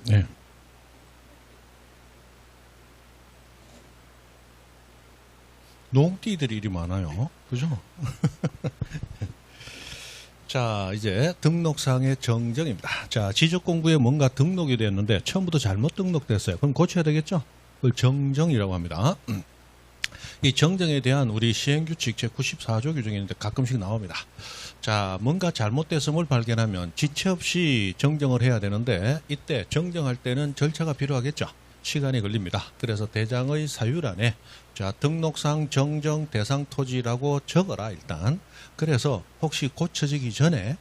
네. 농띠들이 이리 많아요. 그죠? 자, 이제 등록상의 정정입니다. 자, 지적공부에 뭔가 등록이 됐는데 처음부터 잘못 등록됐어요. 그럼 고쳐야 되겠죠? 그걸 정정이라고 합니다. 이 정정에 대한 우리 시행규칙 제94조 규정이 있는데 가끔씩 나옵니다. 자, 뭔가 잘못됐음을 발견하면 지체 없이 정정을 해야 되는데 이때 정정할 때는 절차가 필요하겠죠. 시간이 걸립니다. 그래서 대장의 사유란에 자, 등록상 정정 대상 토지라고 적어라 일단. 그래서 혹시 고쳐지기 전에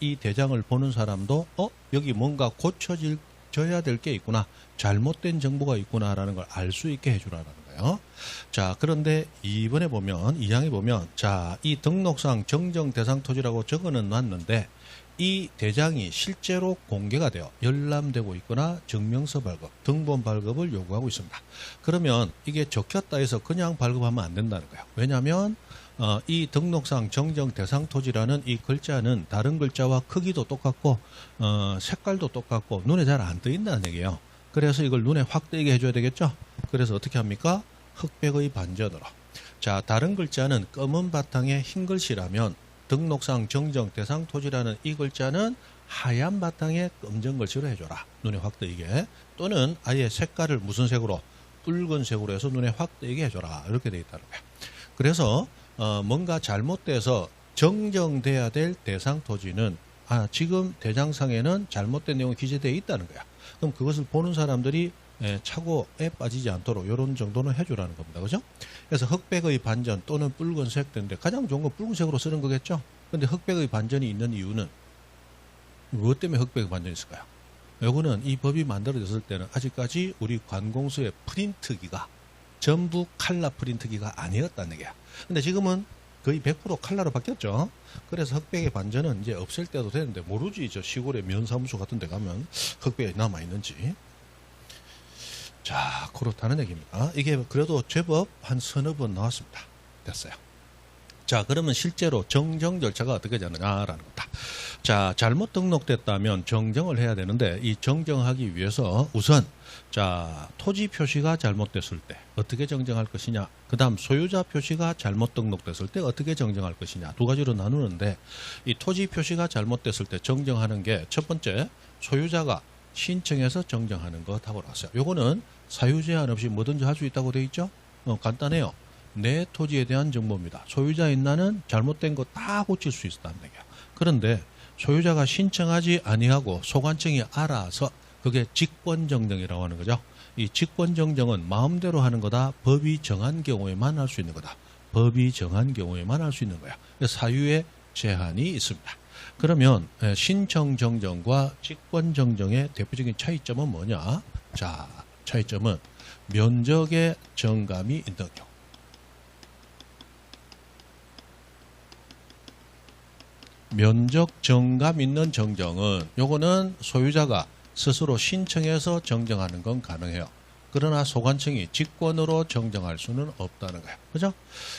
이 대장을 보는 사람도 여기 뭔가 고쳐져야 될 게 있구나, 잘못된 정보가 있구나라는 걸 알 수 있게 해주라는 거예요. 자, 그런데 2번에 보면 2항에 보면 자, 이 등록상 정정 대상 토지라고 적어는 놨는데 이 대장이 실제로 공개가 되어 열람되고 있거나 증명서 발급, 등본 발급을 요구하고 있습니다. 그러면 이게 적혔다 해서 그냥 발급하면 안 된다는 거예요. 왜냐하면 이 등록상 정정 대상 토지라는 이 글자는 다른 글자와 크기도 똑같고 색깔도 똑같고 눈에 잘 안 뜨인다는 얘기예요. 그래서 이걸 눈에 확 뜨이게 해줘야 되겠죠. 그래서 어떻게 합니까? 흑백의 반전으로. 자, 다른 글자는 검은 바탕에 흰 글씨라면 등록상 정정 대상 토지라는 이 글자는 하얀 바탕에 검정 글씨로 해줘라. 눈에 확 뜨이게. 또는 아예 색깔을 무슨 색으로? 붉은색으로 해서 눈에 확 뜨이게 해줘라. 이렇게 되어 있다는 거예요. 그래서 뭔가 잘못돼서 정정돼야 될 대상 토지는 지금 대장상에는 잘못된 내용이 기재되어 있다는 거야. 그럼 그것을 보는 사람들이 착오에 빠지지 않도록 이런 정도는 해주라는 겁니다. 그죠? 그래서 흑백의 반전 또는 붉은색 인데 가장 좋은 건 붉은색으로 쓰는 거겠죠? 근데 흑백의 반전이 있는 이유는 무엇 때문에 흑백의 반전이 있을까요? 요거는 이 법이 만들어졌을 때는 아직까지 우리 관공서의 프린트기가 전부 칼라 프린트기가 아니었다는 얘기야. 근데 지금은 거의 100% 칼라로 바뀌었죠. 그래서 흑백의 반전은 이제 없앨 때도 되는데 모르지. 저 시골의 면사무소 같은 데 가면 흑백이 남아있는지. 자, 그렇다는 얘기입니다. 이게 그래도 제법 한 서너 번 나왔습니다. 됐어요. 자, 그러면 실제로 정정 절차가 어떻게 되느냐라는 겁니다. 자, 잘못 등록됐다면 정정을 해야 되는데 이 정정하기 위해서 우선 자, 토지 표시가 잘못됐을 때 어떻게 정정할 것이냐, 그 다음 소유자 표시가 잘못 등록됐을 때 어떻게 정정할 것이냐, 두 가지로 나누는데 이 토지 표시가 잘못됐을 때 정정하는 게 첫 번째, 소유자가 신청해서 정정하는 것하고 나왔어요. 요거는 사유 제한 없이 뭐든지 할 수 있다고 되어 있죠. 간단해요. 내 토지에 대한 정보입니다. 소유자 인나는 잘못된 거 다 고칠 수 있다는 얘기야. 그런데 소유자가 신청하지 아니하고 소관청이 알아서 그게 직권정정이라고 하는 거죠. 이 직권정정은 마음대로 하는 거다. 법이 정한 경우에만 할 수 있는 거다. 법이 정한 경우에만 할 수 있는 거야. 사유에 제한이 있습니다. 그러면 신청정정과 직권정정의 대표적인 차이점은 뭐냐? 자, 차이점은 면적의 정감이 있는 경우. 면적 정감 있는 정정은 요거는 소유자가 스스로 신청해서 정정하는 건 가능해요. 그러나 소관청이 직권으로 정정할 수는 없다는 거예요. 그죠?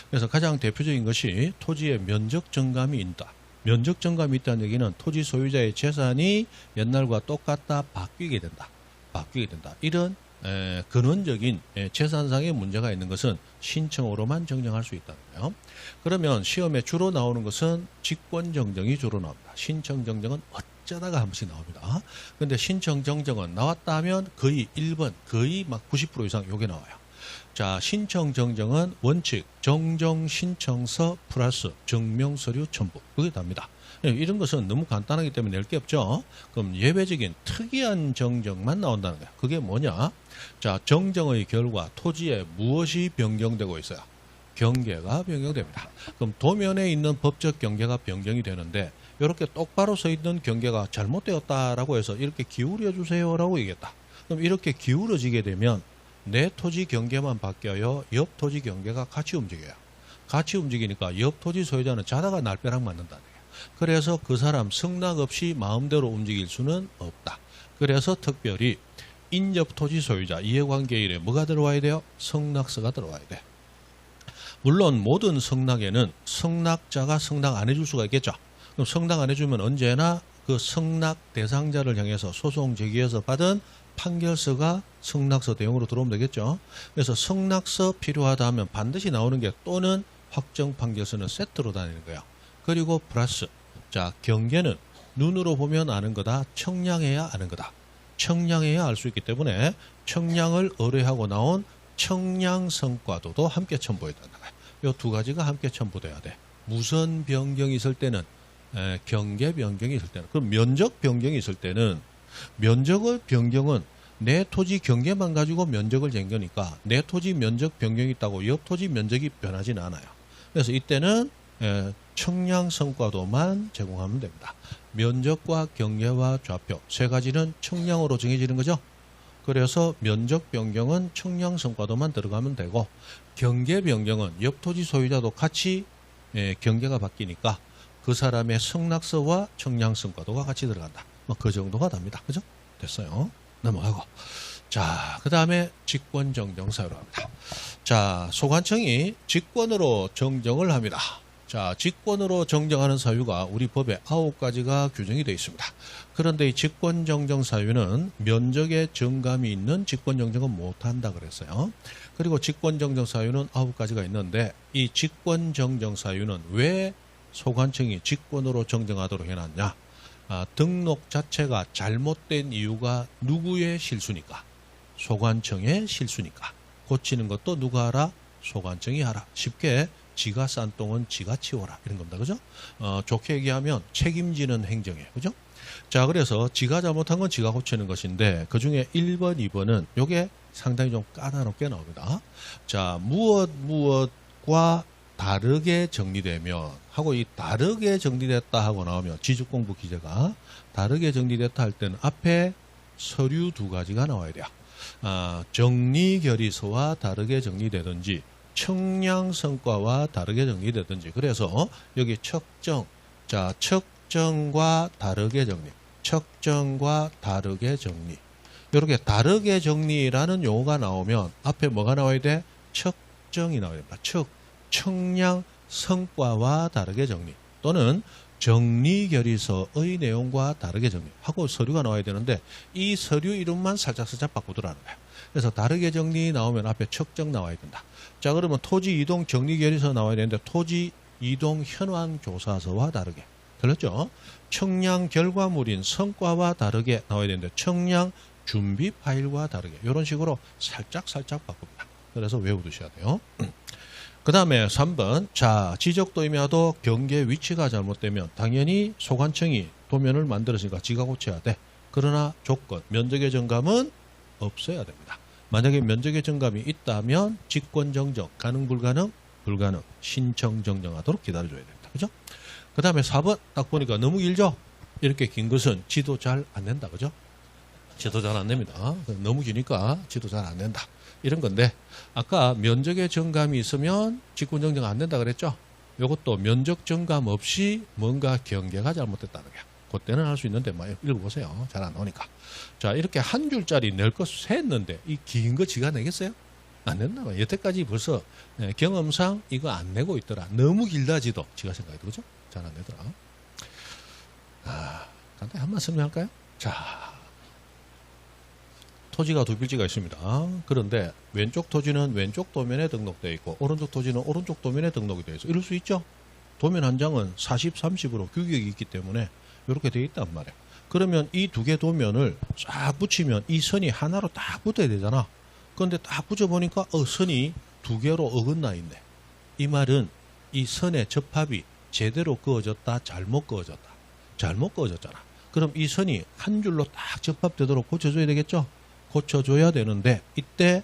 그래서 가장 대표적인 것이 토지의 면적 정감이 있다. 면적 정감이 있다는 얘기는 토지 소유자의 재산이 옛날과 똑같다, 바뀌게 된다. 이런 근원적인 재산상의 문제가 있는 것은 신청으로만 정정할 수 있다는 거예요. 그러면 시험에 주로 나오는 것은 직권정정이 주로 나옵니다. 신청정정은 어쩌다가 한 번씩 나옵니다. 근데 신청정정은 나왔다 하면 거의 1번, 거의 막 90% 이상 요게 나와요. 자, 신청정정은 원칙, 정정신청서 플러스 증명서류 첨부. 그게 답니다. 이런 것은 너무 간단하기 때문에 낼 게 없죠. 그럼 예외적인 특이한 정정만 나온다는 거야. 그게 뭐냐? 자, 정정의 결과 토지에 무엇이 변경되고 있어요? 경계가 변경됩니다. 그럼 도면에 있는 법적 경계가 변경이 되는데 이렇게 똑바로 서 있는 경계가 잘못되었다라고 해서 이렇게 기울여 주세요라고 얘기했다. 그럼 이렇게 기울어지게 되면 내 토지 경계만 바뀌어요. 옆 토지 경계가 같이 움직여요. 같이 움직이니까 옆 토지 소유자는 자다가 날벼락 맞는다는 거예요. 그래서 그 사람 승낙 없이 마음대로 움직일 수는 없다. 그래서 특별히 인접 토지 소유자 이해관계일에 뭐가 들어와야 돼요? 승낙서가 들어와야 돼. 물론 모든 승낙에는 승낙자가 승낙 안 해줄 수가 있겠죠. 그럼 승낙 안 해주면 언제나 그 승낙 대상자를 향해서 소송 제기해서 받은 판결서가 승낙서 대용으로 들어오면 되겠죠. 그래서 승낙서 필요하다 하면 반드시 나오는 게 또는 확정 판결서는 세트로 다니는 거예요. 그리고 플러스 자 경계는 눈으로 보면 아는 거다. 청량해야 아는 거다. 청량해야 알 수 있기 때문에 청량을 의뢰하고 나온 청량성과도도 함께 첨부해야 된다. 이 두 가지가 함께 첨부돼야 돼. 무선 변경이 있을 때는 경계 변경이 있을 때는 그럼 면적 변경이 있을 때는 면적을 변경은 내 토지 경계만 가지고 면적을 쟁거니까 내 토지 면적 변경이 있다고 옆 토지 면적이 변하지는 않아요. 그래서 이때는 청량성과도만 제공하면 됩니다. 면적과 경계와 좌표 세 가지는 청량으로 정해지는 거죠. 그래서 면적 변경은 청량성과도만 들어가면 되고 경계 변경은 옆 토지 소유자도 같이 경계가 바뀌니까 그 사람의 승낙서와 청량성과도가 같이 들어간다. 뭐 그 정도가 답니다. 그죠? 됐어요. 넘어가고. 자, 그 다음에 직권 정정 사유로 합니다. 자, 소관청이 직권으로 정정을 합니다. 자, 직권으로 정정하는 사유가 우리 법에 9가지가 규정이 되어 있습니다. 그런데 이 직권 정정 사유는 면적에 정감이 있는 직권 정정은 못한다 그랬어요. 그리고 직권 정정 사유는 9가지가 있는데 이 직권 정정 사유는 왜 소관청이 직권으로 정정하도록 해놨냐? 등록 자체가 잘못된 이유가 누구의 실수니까? 소관청의 실수니까. 고치는 것도 누가 하라? 소관청이 하라. 쉽게 지가 싼 똥은 지가 치워라. 이런 겁니다. 그죠? 좋게 얘기하면 책임지는 행정이에요. 그죠? 자, 그래서 지가 잘못한 건 지가 고치는 것인데 그 중에 1번, 2번은 요게 상당히 좀 까다롭게 나옵니다. 자, 무엇과 다르게 정리되면 하고 이 다르게 정리됐다 하고 나오면 지적공부 기재가 다르게 정리됐다 할 때는 앞에 서류 2가지가 나와야 돼요. 정리결의서와 다르게 정리되든지 청량성과와 다르게 정리되든지 그래서 여기 척정 자 척정과 다르게 정리 척정과 다르게 정리 이렇게 다르게 정리라는 용어가 나오면 앞에 뭐가 나와야 돼? 척정이 나와야 됩니다. 청량 성과와 다르게 정리 또는 정리결의서의 내용과 다르게 정리하고 서류가 나와야 되는데 이 서류 이름만 살짝 바꾸더라는 거예요. 그래서 다르게 정리 나오면 앞에 척정 나와야 된다. 자 그러면 토지 이동 정리결의서 나와야 되는데 토지 이동 현황 조사서와 다르게 들렸죠? 청량 결과물인 성과와 다르게 나와야 되는데 청량 준비 파일과 다르게 이런 식으로 살짝 바꿉니다. 그래서 외워두셔야 돼요. 그 다음에 3번 자 지적도임이라도 경계 위치가 잘못되면 당연히 소관청이 도면을 만들었으니까 지가 고쳐야 돼. 그러나 조건 면적의 정감은 없어야 됩니다. 만약에 면적의 정감이 있다면 직권 정정 가능 불가능 신청 정정하도록 기다려줘야 됩니다. 그죠? 그 다음에 4번 딱 보니까 너무 길죠? 이렇게 긴 것은 지도 잘 안 낸다. 그죠? 지도 잘 안 냅니다. 너무 기니까 지도 잘 안 낸다. 이런 건데 아까 면적의 정감이 있으면 직권 정정 안 된다 그랬죠? 이것도 면적 정감 없이 뭔가 경계가 잘못됐다는 거야. 그때는 할 수 있는데 막 읽어보세요. 잘 안 나오니까. 자 이렇게 한 줄짜리 낼 거 셌는데 이 긴 거 지가 내겠어요? 안 낸다 봐요. 여태까지 벌써 경험상 이거 안 내고 있더라. 너무 길다 지도 지가 생각해도 그죠? 잘 안 내더라. 간단히 한번 설명할까요? 자 토지가 두 필지가 있습니다. 그런데 왼쪽 토지는 왼쪽 도면에 등록되어 있고 오른쪽 토지는 오른쪽 도면에 등록이 되어 있어. 이럴 수 있죠. 도면 한 장은 40, 30으로 규격이 있기 때문에 이렇게 되어 있단 말이에요. 그러면 이 두 개 도면을 쫙 붙이면 이 선이 하나로 딱 붙어야 되잖아. 그런데 딱 붙여보니까 선이 두 개로 어긋나 있네. 이 말은 이 선의 접합이 제대로 그어졌다 잘못 그어졌다. 잘못 그어졌잖아. 그럼 이 선이 한 줄로 딱 접합되도록 고쳐줘야 되겠죠. 고쳐줘야 되는데 이때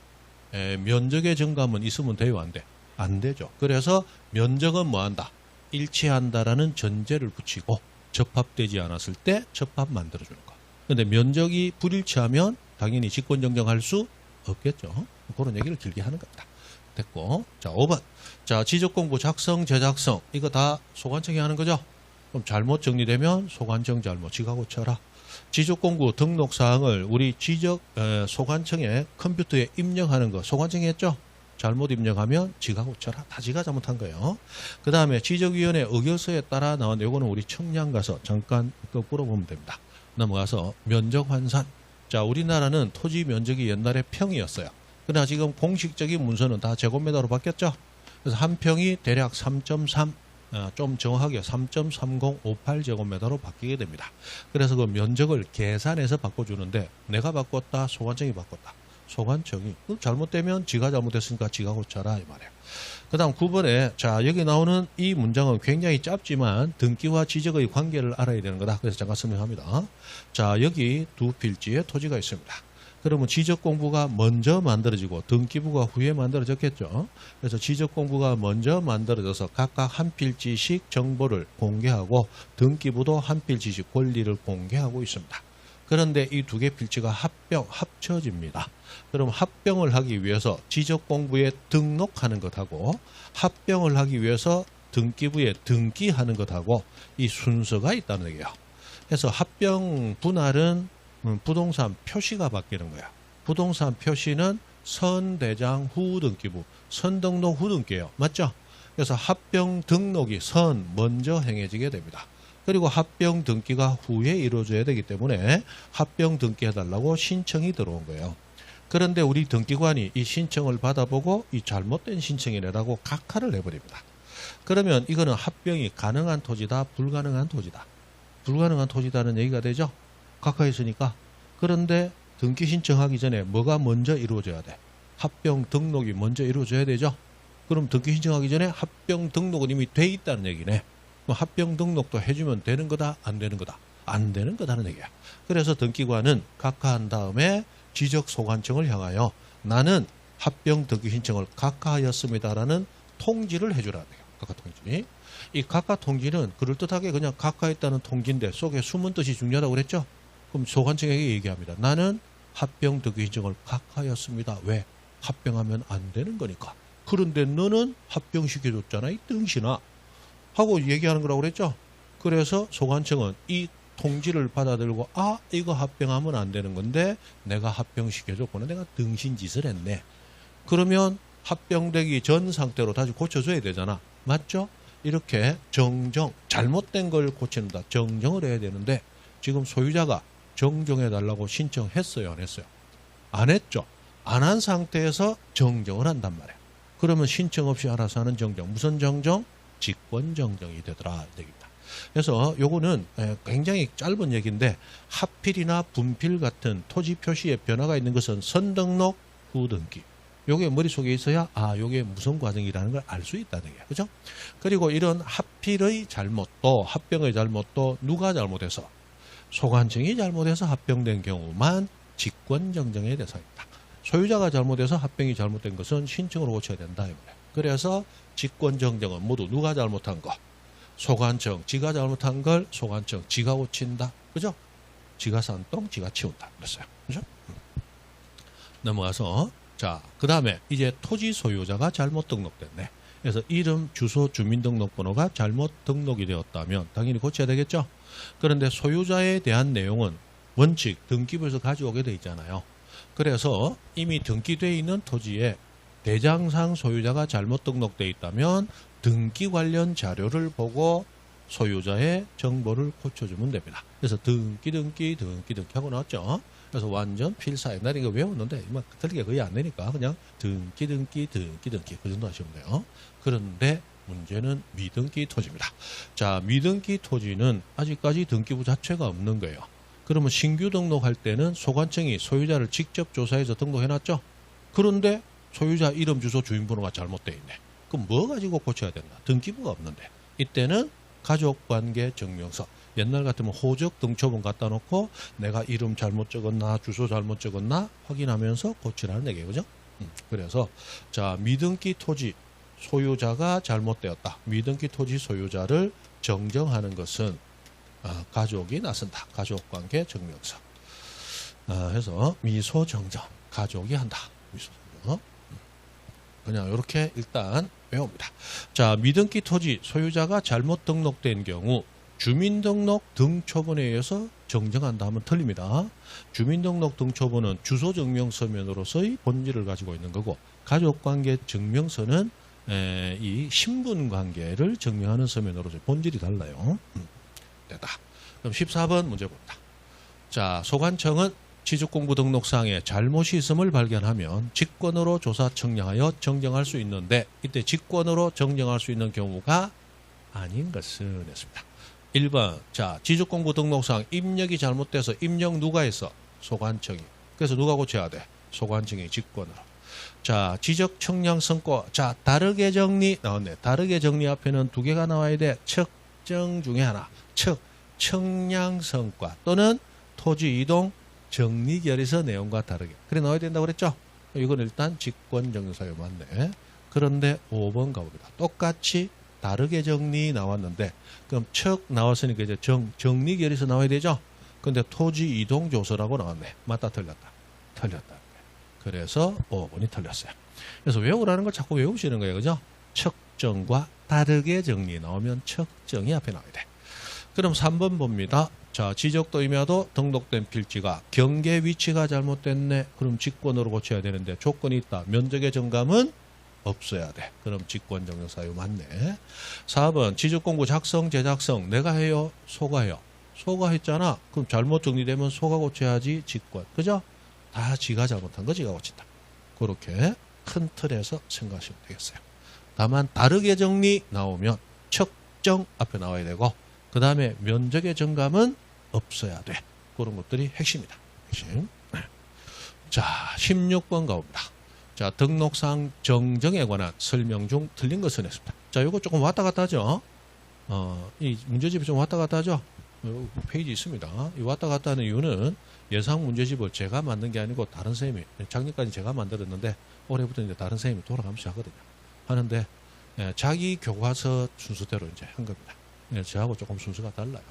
면적의 정감은 있으면 돼요? 안 돼? 안 되죠. 그래서 면적은 뭐한다? 일치한다라는 전제를 붙이고 접합되지 않았을 때 접합 만들어주는 거. 그런데 면적이 불일치하면 당연히 직권 정정할 수 없겠죠. 그런 얘기를 길게 하는 겁니다. 됐고 자 5번 자 지적공부 작성 제작성 이거 다 소관청이 하는 거죠. 그럼 잘못 정리되면 소관청 잘못 지가 고쳐라. 지적공부 등록사항을 우리 소관청에 컴퓨터에 입력하는 거 소관청이 했죠? 잘못 입력하면 지가 고쳐라. 다 지가 잘못한 거예요. 그 다음에 지적위원회 의결서에 따라 나온 요거는 우리 청량 가서 잠깐 거꾸로 보면 됩니다. 넘어가서 면적 환산. 자, 우리나라는 토지 면적이 옛날에 평이었어요. 그러나 지금 공식적인 문서는 다 제곱미터로 바뀌었죠. 그래서 한 평이 대략 3.3, 좀 정확하게 3.3058제곱미터로 바뀌게 됩니다. 그래서 그 면적을 계산해서 바꿔주는데 내가 바꿨다, 소관청이 바꿨다. 소관청이 잘못되면 지가 잘못했으니까 지가 고쳐라 이 말이에요. 그 다음 9번에 자 여기 나오는 이 문장은 굉장히 짧지만 등기와 지적의 관계를 알아야 되는 거다. 그래서 잠깐 설명합니다. 자 여기 두 필지에 토지가 있습니다. 그러면 지적공부가 먼저 만들어지고 등기부가 후에 만들어졌겠죠. 그래서 지적공부가 먼저 만들어져서 각각 한 필지씩 정보를 공개하고 등기부도 한 필지씩 권리를 공개하고 있습니다. 그런데 이 두 개 필지가 합쳐집니다. 그럼 합병을 하기 위해서 지적공부에 등록하는 것하고 합병을 하기 위해서 등기부에 등기하는 것하고 이 순서가 있다는 얘기예요. 그래서 합병 분할은 부동산 표시가 바뀌는 거야. 부동산 표시는 선대장 후 등기부, 선등록 후 등기예요. 맞죠? 그래서 합병 등록이 먼저 행해지게 됩니다. 그리고 합병 등기가 후에 이루어져야 되기 때문에 합병 등기해달라고 신청이 들어온 거예요. 그런데 우리 등기관이 이 신청을 받아보고 이 잘못된 신청이라고 각하를 해버립니다. 그러면 이거는 합병이 가능한 토지다, 불가능한 토지다. 불가능한 토지다는 얘기가 되죠. 각하했으니까. 그런데 등기 신청하기 전에 뭐가 먼저 이루어져야 돼? 합병 등록이 먼저 이루어져야 되죠. 그럼 등기 신청하기 전에 합병 등록은 이미 돼 있다는 얘기네. 합병 등록도 해주면 되는 거다, 안 되는 거다? 안 되는 거다는 얘기야. 그래서 등기관은 각하한 다음에 지적소관청을 향하여 나는 합병 등기 신청을 각하하였습니다라는 통지를 해주라 돼요. 각하 통지. 이 각하 통지는 그럴듯하게 그냥 각하했다는 통지인데 속에 숨은 뜻이 중요하다고 그랬죠? 그럼 소관청에게 얘기합니다. 나는 합병 등기 신청을 각하였습니다. 왜? 합병하면 안 되는 거니까. 그런데 너는 합병시켜줬잖아, 이 등신아. 하고 얘기하는 거라고 그랬죠. 그래서 소관청은 이 통지를 받아들고 이거 합병하면 안 되는 건데 내가 합병시켜줬구나. 내가 등신짓을 했네. 그러면 합병되기 전 상태로 다시 고쳐줘야 되잖아. 맞죠? 이렇게 잘못된 걸 고친다. 정정을 해야 되는데 지금 소유자가 정정해달라고 신청했어요? 안 했어요? 안 했죠. 안 한 상태에서 정정을 한단 말이에요. 그러면 신청 없이 알아서 하는 정정. 무슨 정정? 직권정정이 되더라 얘기입니다. 그래서 요거는 굉장히 짧은 얘기인데 합필이나 분필 같은 토지 표시에 변화가 있는 것은 선등록 후 등기. 요게 머릿속에 있어야 요게 무슨 과정이라는 걸 알 수 있다는 얘기예요. 그죠? 그리고 이런 합필의 잘못도 합병의 잘못도 누가 잘못해서 소관청이 잘못해서 합병된 경우만 직권정정의 대상입니다. 소유자가 잘못해서 합병이 잘못된 것은 신청으로 고쳐야 된다. 이거예요. 그래서 직권정정은 모두 누가 잘못한 거? 소관청, 지가 잘못한 걸 소관청, 지가 고친다. 그죠? 지가 산 똥, 지가 치운다. 그랬어요. 그죠? 넘어가서, 자, 그 다음에 이제 토지 소유자가 잘못 등록됐네. 그래서 이름, 주소, 주민등록번호가 잘못 등록이 되었다면 당연히 고쳐야 되겠죠? 그런데 소유자에 대한 내용은 원칙, 등기부에서 가져오게 돼 있잖아요. 그래서 이미 등기되어 있는 토지에 대장상 소유자가 잘못 등록되어 있다면 등기 관련 자료를 보고 소유자의 정보를 고쳐주면 됩니다. 그래서 등기 하고 나왔죠. 그래서 완전 필사. 옛날에 이거 외웠는데 틀리게 거의 안 되니까 그냥 등기 그 정도 하시면 돼요. 그런데 문제는 미등기 토지입니다. 자, 미등기 토지는 아직까지 등기부 자체가 없는 거예요. 그러면 신규 등록할 때는 소관청이 소유자를 직접 조사해서 등록해놨죠. 그런데 소유자 이름, 주소, 주민번호가 잘못되어 있네. 그럼 뭐 가지고 고쳐야 된다? 등기부가 없는데. 이때는 가족관계증명서. 옛날 같으면 호적 등초본 갖다 놓고 내가 이름 잘못 적었나, 주소 잘못 적었나 확인하면서 고치라는 얘기예요. 그죠? 그래서 자, 미등기 토지 소유자가 잘못되었다. 미등기 토지 소유자를 정정하는 것은 가족이 나선다. 가족관계증명서. 해서 미소정정. 가족이 한다. 미소정정. 그냥 이렇게 일단 외웁니다. 자, 미등기 토지 소유자가 잘못 등록된 경우 주민등록 등초본에 의해서 정정한다 하면 틀립니다. 주민등록 등초본은 주소증명서면으로서의 본질을 가지고 있는 거고 가족관계 증명서는 이 신분관계를 증명하는 서면으로서 본질이 달라요. 됐다. 그럼 14번 문제 봅니다. 자, 소관청은 취직공부 등록사항에 잘못이 있음을 발견하면 직권으로 조사 청량하여 정정할 수 있는데 이때 직권으로 정정할 수 있는 경우가 아닌 것은 했습니다. 1번 자 취직공부 등록사항 입력이 잘못돼서 입력 누가 했어? 소관청이. 그래서 누가 고쳐야 돼? 소관청이 직권으로. 자 지적 청량 성과 자 다르게 정리 나왔네. 다르게 정리 앞에는 두 개가 나와야 돼. 측정 중에 하나. 청량 성과 또는 토지 이동 정리 결의서 내용과 다르게. 그래 넣어야 된다고 그랬죠? 이건 일단 직권 정사유 맞네. 그런데 5번 가봅니다. 똑같이 다르게 정리 나왔는데 그럼 척 나왔으니까 이제 정리 결의서 나와야 되죠? 근데 토지 이동 조서라고 나왔네. 맞다 틀렸다. 틀렸다. 그래서 5번이 틀렸어요. 그래서 외우라는 걸 자꾸 외우시는 거예요. 그죠? 척정과 다르게 정리 나오면 척정이 앞에 나와야 돼. 그럼 3번 봅니다. 자, 지적도 임야도 등록된 필지가 경계 위치가 잘못됐네. 그럼 직권으로 고쳐야 되는데 조건이 있다. 면적의 정감은 없어야 돼. 그럼 직권 정정 사유 맞네. 4번 지적공고 작성 제작성 내가 해요? 소가 해요? 소가 했잖아. 그럼 잘못 정리되면 소가 고쳐야지 직권. 그죠? 다 지가 잘못한 거 지가 고친다. 그렇게 큰 틀에서 생각하시면 되겠어요. 다만 다르게 정리 나오면 척정 앞에 나와야 되고 그 다음에 면적의 정감은 없어야 돼. 그런 것들이 핵심이다. 핵심. 자, 16번 가봅니다. 자, 등록상 정정에 관한 설명 중 틀린 것은 했습니다. 자, 요거 조금 왔다 갔다 하죠. 이 문제집이 좀 왔다 갔다 하죠. 페이지 있습니다. 이 왔다 갔다 하는 이유는 예상 문제집을 제가 만든 게 아니고 다른 선생님이, 작년까지 제가 만들었는데 올해부터 이제 다른 선생님이 돌아가면서 하거든요. 하는데, 자기 교과서 순서대로 이제 한 겁니다. 저하고 조금 순서가 달라요.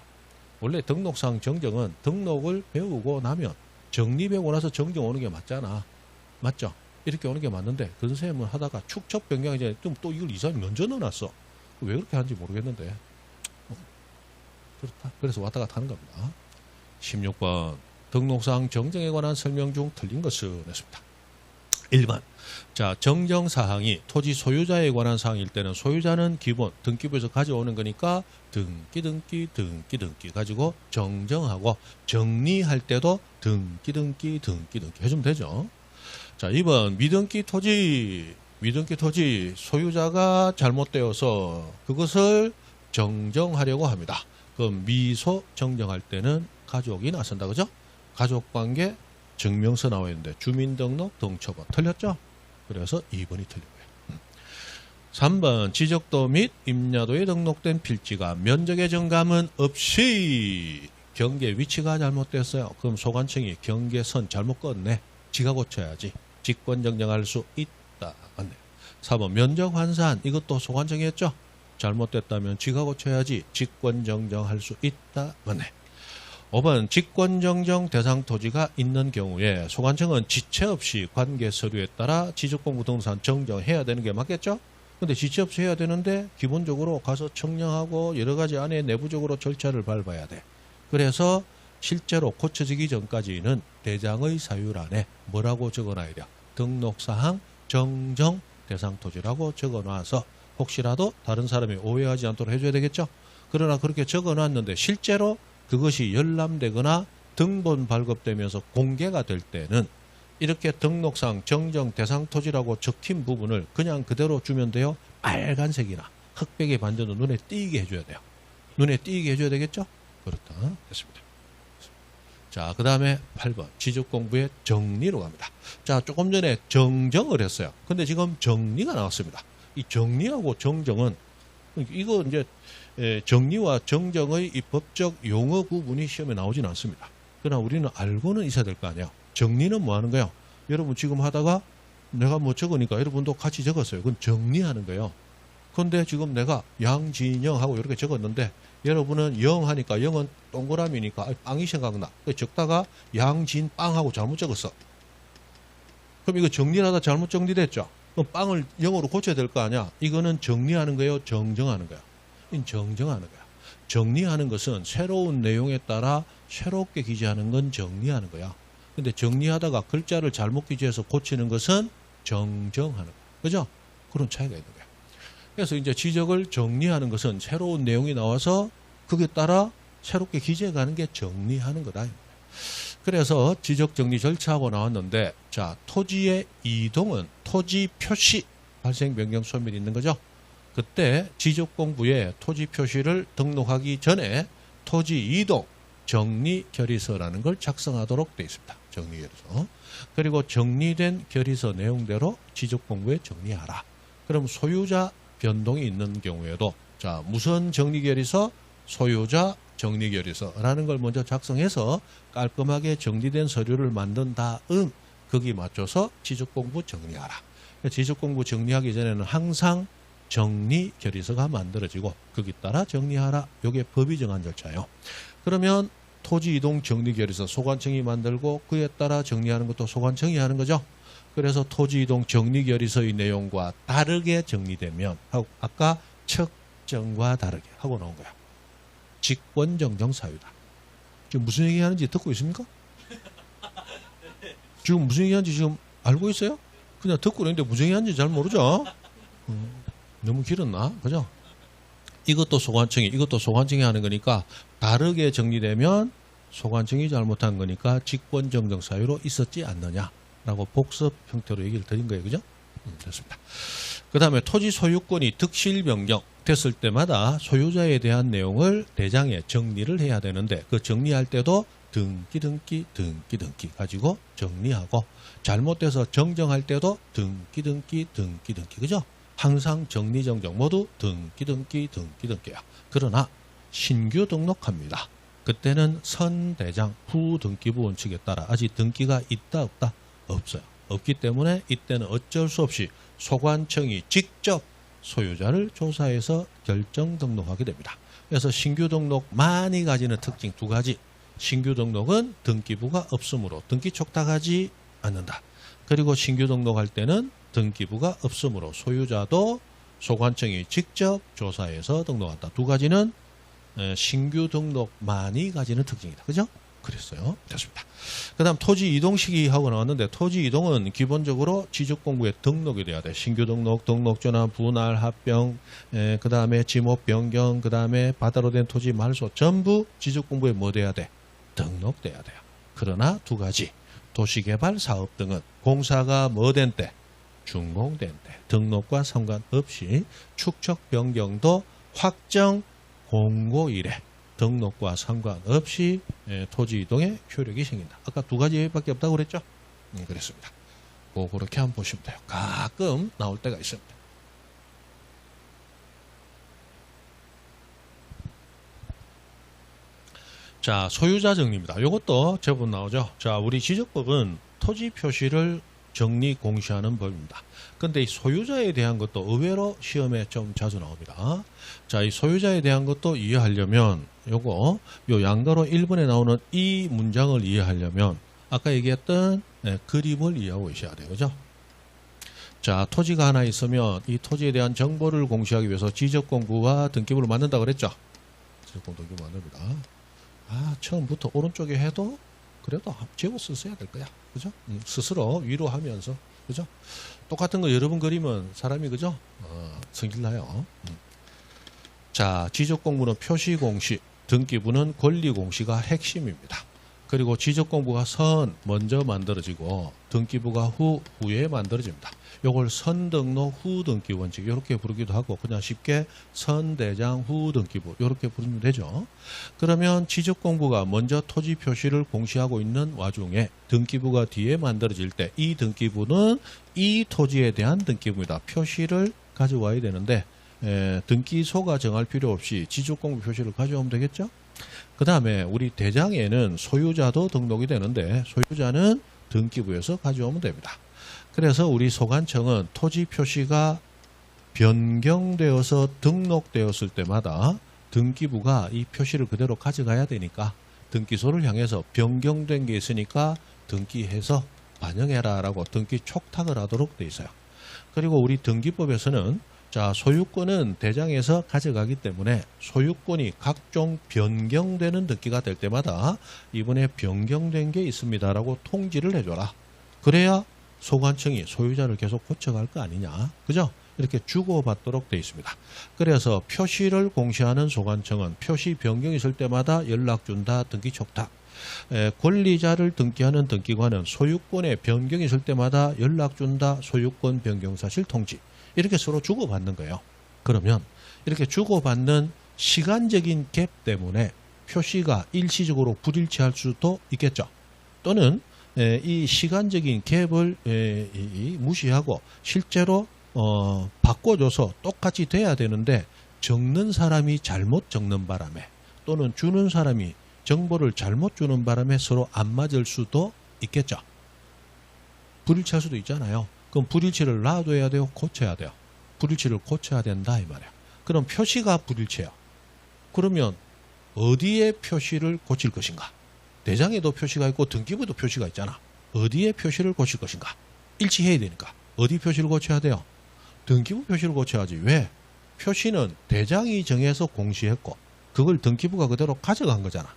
원래 등록상 정정은 등록을 배우고 나면 정리 배우고 나서 정정 오는 게 맞잖아. 맞죠? 이렇게 오는 게 맞는데 그 선생님은 하다가 축척 변경 이제 또 이걸 이사람이 먼저 넣어놨어. 왜 그렇게 하는지 모르겠는데 그렇다. 그래서 왔다 갔다 하는 겁니다. 16번 등록상 정정에 관한 설명 중 틀린 것은 했습니다. 1번 자 정정 사항이 토지 소유자에 관한 사항일 때는 소유자는 기본 등기부에서 가져오는 거니까 등기 가지고 정정하고 정리할 때도 등기 해주면 되죠. 자 2번 미등기 토지 소유자가 잘못되어서 그것을 정정하려고 합니다. 그럼 미소 정정할 때는 가족이 나선다. 그죠? 가족관계 증명서 나와 있는데 주민등록 등초본 틀렸죠? 그래서 2번이 틀린 거예요. 3번 지적도 및 임야도에 등록된 필지가 면적의 정감은 없이 경계 위치가 잘못됐어요. 그럼 소관청이 경계선 잘못 껐네. 지가 고쳐야지. 직권 정정할 수 있다. 맞네요. 4번 면적 환산 이것도 소관청이 했죠. 잘못됐다면 지가 고쳐야지. 직권 정정할 수 있다. 맞네. 5번 직권정정 대상 토지가 있는 경우에 소관청은 지체 없이 관계 서류에 따라 지적공부 등록상 정정해야 되는 게 맞겠죠? 근데 지체 없이 해야 되는데 기본적으로 가서 청량하고 여러 가지 안에 내부적으로 절차를 밟아야 돼. 그래서 실제로 고쳐지기 전까지는 대장의 사유란에 뭐라고 적어놔야 돼요? 등록사항 정정 대상 토지라고 적어놔서 혹시라도 다른 사람이 오해하지 않도록 해줘야 되겠죠? 그러나 그렇게 적어놨는데 실제로 그것이 열람되거나 등본 발급되면서 공개가 될 때는 이렇게 등록상 정정 대상 토지라고 적힌 부분을 그냥 그대로 주면 돼요. 빨간색이나 흑백의 반전을 눈에 띄게 해줘야 돼요. 눈에 띄게 해줘야 되겠죠? 그렇다. 됐습니다. 자, 그 다음에 8번 지적공부의 정리로 갑니다. 자, 조금 전에 정정을 했어요. 근데 지금 정리가 나왔습니다. 이 정리하고 정정은 이거 이제 정리와 정정의 이 법적 용어 구분이 시험에 나오진 않습니다. 그러나 우리는 알고는 있어야 될 거 아니에요. 정리는 뭐 하는 거예요? 여러분 지금 하다가 내가 뭐 적으니까 여러분도 같이 적었어요. 그건 정리하는 거예요. 그런데 지금 내가 양진영하고 이렇게 적었는데 여러분은 영 하니까 영은 동그라미니까 빵이 생각나. 적다가 양진빵하고 잘못 적었어. 그럼 이거 정리하다 잘못 정리됐죠? 그럼 빵을 영어로 고쳐야 될 거 아니야? 이거는 정리하는 거예요? 정정하는 거야? 정정하는 거야. 정리하는 것은 새로운 내용에 따라 새롭게 기재하는 건 정리하는 거야. 근데 정리하다가 글자를 잘못 기재해서 고치는 것은 정정하는 거야. 그죠? 그런 차이가 있는 거야. 그래서 이제 지적을 정리하는 것은 새로운 내용이 나와서 거기에 따라 새롭게 기재해가는 게 정리하는 거다. 그래서 지적 정리 절차하고 나왔는데, 자, 토지의 이동은 토지 표시 발생 변경 소멸이 있는 거죠. 그때 지적공부에 토지 표시를 등록하기 전에 토지 이동 정리 결의서라는 걸 작성하도록 되어 있습니다. 정리 결의서. 그리고 정리된 결의서 내용대로 지적공부에 정리하라. 그럼 소유자 변동이 있는 경우에도, 자, 무선 정리 결의서, 소유자 정리 결의서라는 걸 먼저 작성해서 깔끔하게 정리된 서류를 만든 다음 거기 맞춰서 지적공부 정리하라. 지적공부 정리하기 전에는 항상 정리 결의서가 만들어지고 거기 따라 정리하라. 이게 법이 정한 절차예요. 그러면 토지 이동 정리 결의서 소관청이 만들고 그에 따라 정리하는 것도 소관청이 하는 거죠. 그래서 토지 이동 정리 결의서의 내용과 다르게 정리되면, 아까 척정과 다르게 하고 나온 거야. 직권정정 사유다. 지금 무슨 얘기하는지 듣고 있습니까? 지금 무슨 얘기하는지 지금 알고 있어요? 그냥 듣고 있는데 무슨 얘기하는지 잘 모르죠? 너무 길었나? 그죠? 이것도 소관청이 하는 거니까 다르게 정리되면 소관청이 잘못한 거니까 직권정정 사유로 있었지 않느냐라고 복습 형태로 얘기를 드린 거예요. 그죠? 됐습니다. 그 다음에 토지 소유권이 득실 변경 됐을 때마다 소유자에 대한 내용을 대장에 정리를 해야 되는데 그 정리할 때도 등기 가지고 정리하고 잘못돼서 정정할 때도 등기 그죠? 항상 정리정정 모두 등기야. 그러나 신규 등록합니다. 그때는 선대장 후등기부 원칙에 따라 아직 등기가 있다 없다? 없어요. 없기 때문에 이때는 어쩔 수 없이 소관청이 직접 소유자를 조사해서 결정 등록하게 됩니다. 그래서 신규 등록 많이 가지는 특징 두 가지. 신규 등록은 등기부가 없으므로 등기 촉탁하지 않는다. 그리고 신규 등록할 때는 등기부가 없으므로 소유자도 소관청이 직접 조사해서 등록한다. 두 가지는 신규 등록 많이 가지는 특징이다. 그죠? 그랬어요. 됐습니다. 그 다음 토지 이동 시기 하고 나왔는데 토지 이동은 기본적으로 지적공부에 등록이 돼야 돼. 신규 등록, 등록전환, 분할, 합병, 그 다음에 지목 변경, 그 다음에 바다로 된 토지 말소 전부 지적공부에 뭐 돼야 돼? 등록돼야 돼요. 그러나 두 가지. 도시개발 사업 등은 공사가 뭐 된 때? 준공된 때. 등록과 상관없이 축척 변경도 확정 공고일에 등록과 상관없이 토지 이동에 효력이 생긴다. 아까 두 가지밖에 없다고 그랬죠? 그랬습니다. 그렇게 한번 보시면 돼요. 가끔 나올 때가 있습니다. 자, 소유자 정리입니다. 이것도 제법 나오죠. 자, 우리 지적법은 토지 표시를 정리 공시하는 법입니다. 근데 이 소유자에 대한 것도 의외로 시험에 좀 자주 나옵니다. 자, 이 소유자에 대한 것도 이해하려면 요 양가로 1번에 나오는 이 문장을 이해하려면 아까 얘기했던 그림을 이해하고 계셔야 돼요. 그죠? 자, 토지가 하나 있으면 이 토지에 대한 정보를 공시하기 위해서 지적공부와 등기부를 만든다 그랬죠? 지적공부 등기부 만듭니다. 처음부터 오른쪽에 해도 그래도 지워 썼어야 될 거야. 그죠? 스스로 위로하면서. 그죠? 똑같은 거 여러 번 그리면 사람이, 그죠? 성질나요. 자, 지적공부는 표시공시, 등기부는 권리공시가 핵심입니다. 그리고 지적공부가 먼저 만들어지고 등기부가 후에 만들어집니다. 요걸 선등록 후등기 원칙 이렇게 부르기도 하고 그냥 쉽게 선대장 후등기부 이렇게 부르면 되죠. 그러면 지적공부가 먼저 토지 표시를 공시하고 있는 와중에 등기부가 뒤에 만들어질 때 이 등기부는 이 토지에 대한 등기부입니다. 표시를 가져와야 되는데 등기소가 정할 필요 없이 지적공부 표시를 가져오면 되겠죠. 그 다음에 우리 대장에는 소유자도 등록이 되는데 소유자는 등기부에서 가져오면 됩니다. 그래서 우리 소관청은 토지 표시가 변경되어서 등록되었을 때마다 등기부가 이 표시를 그대로 가져가야 되니까 등기소를 향해서 변경된 게 있으니까 등기해서 반영해라 라고 등기 촉탁을 하도록 돼 있어요. 그리고 우리 등기법에서는 자, 소유권은 대장에서 가져가기 때문에 소유권이 각종 변경되는 등기가 될 때마다 이번에 변경된 게 있습니다라고 통지를 해줘라. 그래야 소관청이 소유자를 계속 고쳐갈 거 아니냐. 그죠? 이렇게 주고받도록 되어 있습니다. 그래서 표시를 공시하는 소관청은 표시 변경이 있을 때마다 연락 준다, 등기 촉탁. 권리자를 등기하는 등기관은 소유권의 변경이 있을 때마다 연락 준다, 소유권 변경 사실 통지. 이렇게 서로 주고받는 거예요. 그러면 이렇게 주고받는 시간적인 갭 때문에 표시가 일시적으로 불일치할 수도 있겠죠. 또는 이 시간적인 갭을 무시하고 실제로 바꿔줘서 똑같이 돼야 되는데 적는 사람이 잘못 적는 바람에 또는 주는 사람이 정보를 잘못 주는 바람에 서로 안 맞을 수도 있겠죠. 불일치할 수도 있잖아요. 그럼 불일치를 놔둬야 돼요? 고쳐야 돼요? 불일치를 고쳐야 된다 이 말이에요. 그럼 표시가 불일치해요. 그러면 어디에 표시를 고칠 것인가? 대장에도 표시가 있고 등기부에도 표시가 있잖아. 어디에 표시를 고칠 것인가? 일치해야 되니까. 어디 표시를 고쳐야 돼요? 등기부 표시를 고쳐야지. 왜? 표시는 대장이 정해서 공시했고 그걸 등기부가 그대로 가져간 거잖아.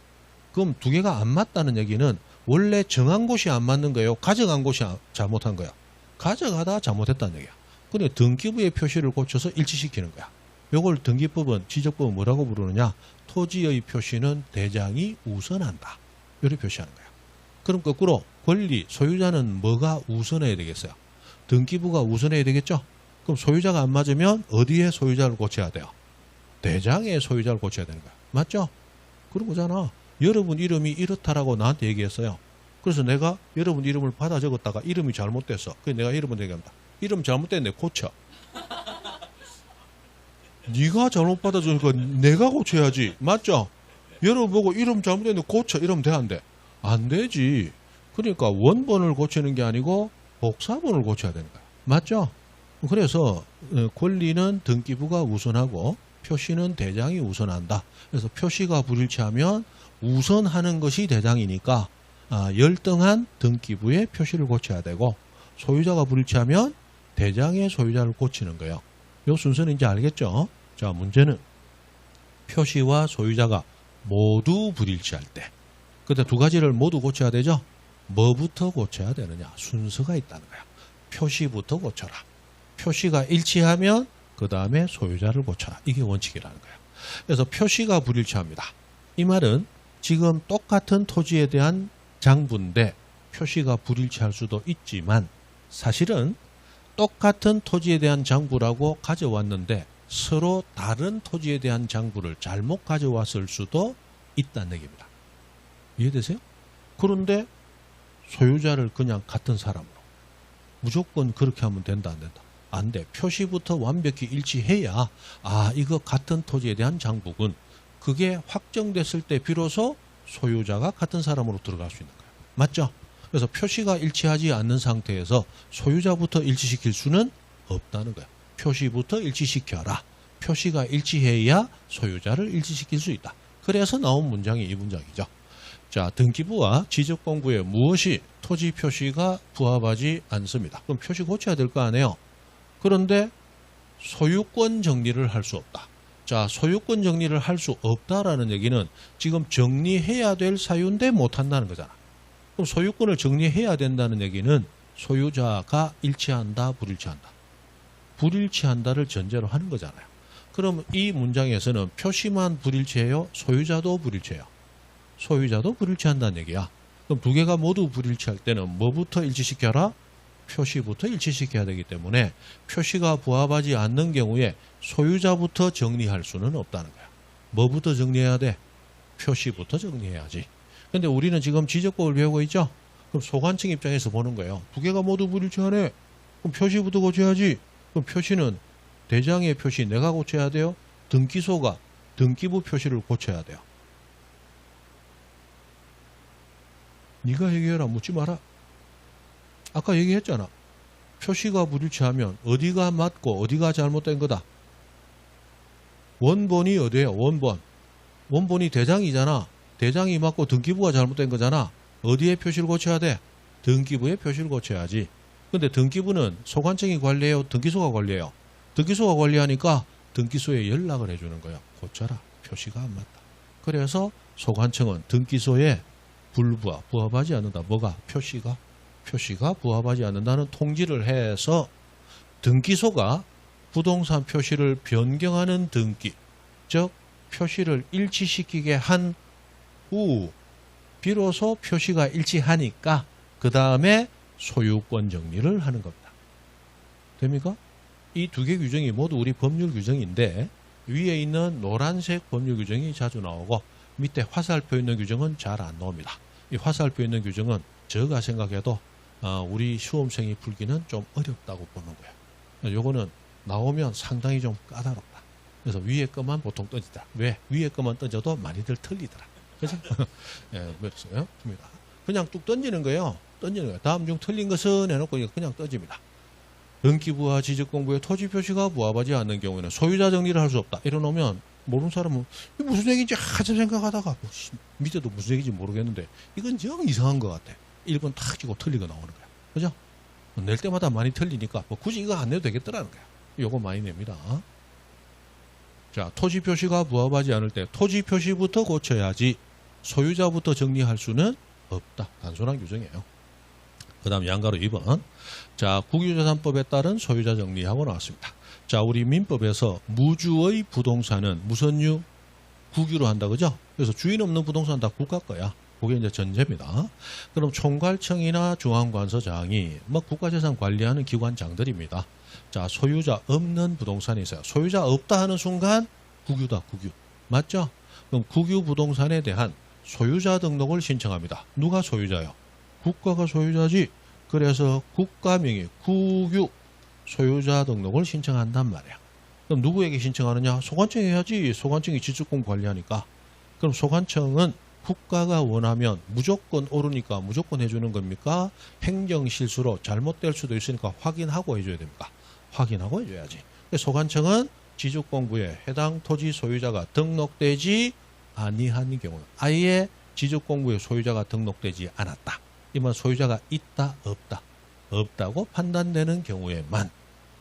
그럼 두 개가 안 맞다는 얘기는 원래 정한 곳이 안 맞는 거예요? 가져간 곳이 잘못한 거야? 가져가다 잘못했다는 얘기야. 근데 등기부의 표시를 고쳐서 일치시키는 거야. 요걸 등기법은 지적법은 뭐라고 부르느냐? 토지의 표시는 대장이 우선한다. 이렇게 표시하는 거야. 그럼 거꾸로 권리, 소유자는 뭐가 우선해야 되겠어요? 등기부가 우선해야 되겠죠? 그럼 소유자가 안 맞으면 어디에 소유자를 고쳐야 돼요? 대장의 소유자를 고쳐야 되는 거야. 맞죠? 그런 거잖아. 여러분 이름이 이렇다라고 나한테 얘기했어요. 그래서 내가 여러분 이름을 받아 적었다가 이름이 잘못됐어. 그래서 내가 여러분 얘기합니다. 이름 잘못됐네. 고쳐. 네가 잘못 받아 적으니까 내가 고쳐야지. 맞죠? 여러분 보고 이름 잘못됐네. 고쳐. 이러면 돼, 안 돼? 안 되지. 그러니까 원본을 고치는 게 아니고 복사본을 고쳐야 되는 거야. 맞죠? 그래서 권리는 등기부가 우선하고 표시는 대장이 우선한다. 그래서 표시가 불일치하면 우선하는 것이 대장이니까 열등한 등기부의 표시를 고쳐야 되고 소유자가 불일치하면 대장의 소유자를 고치는 거예요. 이 순서는 이제 알겠죠? 자, 문제는 표시와 소유자가 모두 불일치할 때 그때 두 가지를 모두 고쳐야 되죠? 뭐부터 고쳐야 되느냐? 순서가 있다는 거야. 표시부터 고쳐라. 표시가 일치하면 그 다음에 소유자를 고쳐라. 이게 원칙이라는 거야. 그래서 표시가 불일치합니다. 이 말은 지금 똑같은 토지에 대한 장부인데 표시가 불일치할 수도 있지만 사실은 똑같은 토지에 대한 장부라고 가져왔는데 서로 다른 토지에 대한 장부를 잘못 가져왔을 수도 있다는 얘기입니다. 이해되세요? 그런데 소유자를 그냥 같은 사람으로 무조건 그렇게 하면 된다 안 된다? 안 돼. 표시부터 완벽히 일치해야 이거 같은 토지에 대한 장부군. 그게 확정됐을 때 비로소 소유자가 같은 사람으로 들어갈 수 있는 거예요. 맞죠? 그래서 표시가 일치하지 않는 상태에서 소유자부터 일치시킬 수는 없다는 거예요. 표시부터 일치시켜라. 표시가 일치해야 소유자를 일치시킬 수 있다. 그래서 나온 문장이 이 문장이죠. 자, 등기부와 지적공부에 무엇이 토지 표시가 부합하지 않습니다. 그럼 표시 고쳐야 될 거 아니에요. 그런데 소유권 정리를 할 수 없다. 자, 소유권 정리를 할 수 없다라는 얘기는 지금 정리해야 될 사유인데 못한다는 거잖아. 그럼 소유권을 정리해야 된다는 얘기는 소유자가 일치한다, 불일치한다. 불일치한다를 전제로 하는 거잖아요. 그럼 이 문장에서는 표시만 불일치해요? 소유자도 불일치해요? 소유자도 불일치한다는 얘기야. 그럼 두 개가 모두 불일치할 때는 뭐부터 일치시켜라? 표시부터 일치시켜야 되기 때문에 표시가 부합하지 않는 경우에 소유자부터 정리할 수는 없다는 거야. 뭐부터 정리해야 돼? 표시부터 정리해야지. 근데 우리는 지금 지적법을 배우고 있죠? 그럼 소관청 입장에서 보는 거예요. 두 개가 모두 불일치하네. 그럼 표시부터 고쳐야지. 그럼 표시는 대장의 표시 내가 고쳐야 돼요? 등기소가 등기부 표시를 고쳐야 돼요. 네가 얘기해라. 묻지 마라. 아까 얘기했잖아. 표시가 불일치하면 어디가 맞고 어디가 잘못된 거다. 원본이 어디예요? 원본. 원본이 대장이잖아. 대장이 맞고 등기부가 잘못된 거잖아. 어디에 표시를 고쳐야 돼? 등기부에 표시를 고쳐야지. 근데 등기부는 소관청이 관리해요? 등기소가 관리해요? 등기소가 관리하니까 등기소에 연락을 해주는 거예요. 고쳐라. 표시가 안 맞다. 그래서 소관청은 등기소에 부합하지 않는다. 뭐가? 표시가 부합하지 않는다는 통지를 해서 등기소가 부동산 표시를 변경하는 등기, 즉 표시를 일치시키게 한 후 비로소 표시가 일치하니까 그 다음에 소유권 정리를 하는 겁니다. 됩니까? 이 두 개 규정이 모두 우리 법률 규정인데 위에 있는 노란색 법률 규정이 자주 나오고 밑에 화살표 있는 규정은 잘 안 나옵니다. 이 화살표 있는 규정은 제가 생각해도 우리 시험생이 풀기는 좀 어렵다고 보는 거예요. 요거는 나오면 상당히 좀 까다롭다. 그래서 위에 것만 보통 던지더라. 왜? 위에 것만 던져도 많이들 틀리더라. 그죠? 예, 그랬어요. 그냥 뚝 던지는 거예요. 다음 중 틀린 것은 해놓고 그냥 던집니다. 등기부와 지적공부의 토지 표시가 부합하지 않는 경우에는 소유자 정리를 할 수 없다. 이러놓으면 모르는 사람은 이게 무슨 얘기인지 한참 생각하다가 밑에도 무슨 얘기인지 모르겠는데 이건 정 이상한 것 같아. 1번 탁 치고 틀리고 나오는 거야. 그죠? 낼 때마다 많이 틀리니까 굳이 이거 안 내도 되겠더라는 거야. 요거 많이 냅니다. 자, 토지 표시가 부합하지 않을 때 토지 표시부터 고쳐야지 소유자부터 정리할 수는 없다. 단순한 규정이에요. 그 다음 양가로 2번. 자, 국유재산법에 따른 소유자 정리하고 나왔습니다. 자, 우리 민법에서 무주의 부동산은 무슨 유? 국유로 한다. 그죠? 그래서 주인 없는 부동산 다 국가 거야. 그게 이제 전제입니다. 그럼 총괄청이나 중앙관서장이 국가재산 관리하는 기관장들입니다. 자, 소유자 없는 부동산이 있어요. 소유자 없다 하는 순간 국유다. 국유. 맞죠? 그럼 국유 부동산에 대한 소유자 등록을 신청합니다. 누가 소유자요? 국가가 소유자지. 그래서 국가 명의 국유 소유자 등록을 신청한단 말이야. 그럼 누구에게 신청하느냐? 소관청이 해야지. 소관청이 지적공부 관리하니까. 그럼 소관청은 국가가 원하면 무조건 오르니까 무조건 해주는 겁니까? 행정실수로 잘못될 수도 있으니까 확인하고 해줘야 됩니까? 확인하고 해줘야지. 소관청은 지적공부에 해당 토지 소유자가 등록되지 아니한 경우, 아예 지적공부에 소유자가 등록되지 않았다. 이만 소유자가 있다, 없다. 없다고 판단되는 경우에만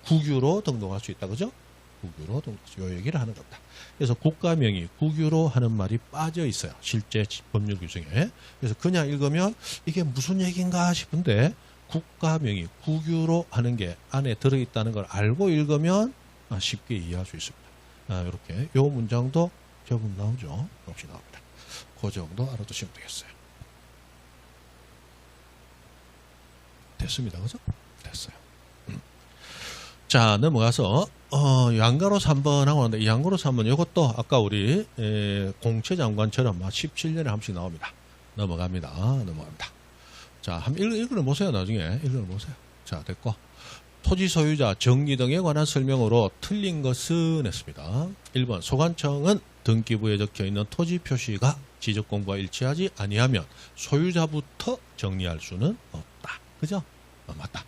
국유로 등록할 수 있다. 그죠? 국유로 등록, 요 얘기를 하는 겁니다. 그래서 국가명의 국유로 하는 말이 빠져 있어요. 실제 법률 규정에. 그래서 그냥 읽으면 이게 무슨 얘기인가 싶은데 국가명의 국유로 하는 게 안에 들어있다는 걸 알고 읽으면 쉽게 이해할 수 있습니다. 이렇게 요 문장도 제법 나오죠. 역시 나옵니다. 그 정도 알아두시면 되겠어요. 됐습니다. 그죠? 됐어요. 자, 넘어가서 양가로 3번 하고 왔는데 양가로 3번 이것도 아까 우리 공채장관처럼 17년에 한 번씩 나옵니다. 넘어갑니다. 자, 한번 읽어보세요. 나중에 읽어보세요. 자, 됐고 토지 소유자 정리 등에 관한 설명으로 틀린 것은 했습니다. 1번 소관청은 등기부에 적혀있는 토지 표시가 지적공부와 일치하지 아니하면 소유자부터 정리할 수는 없다. 그죠? 맞다.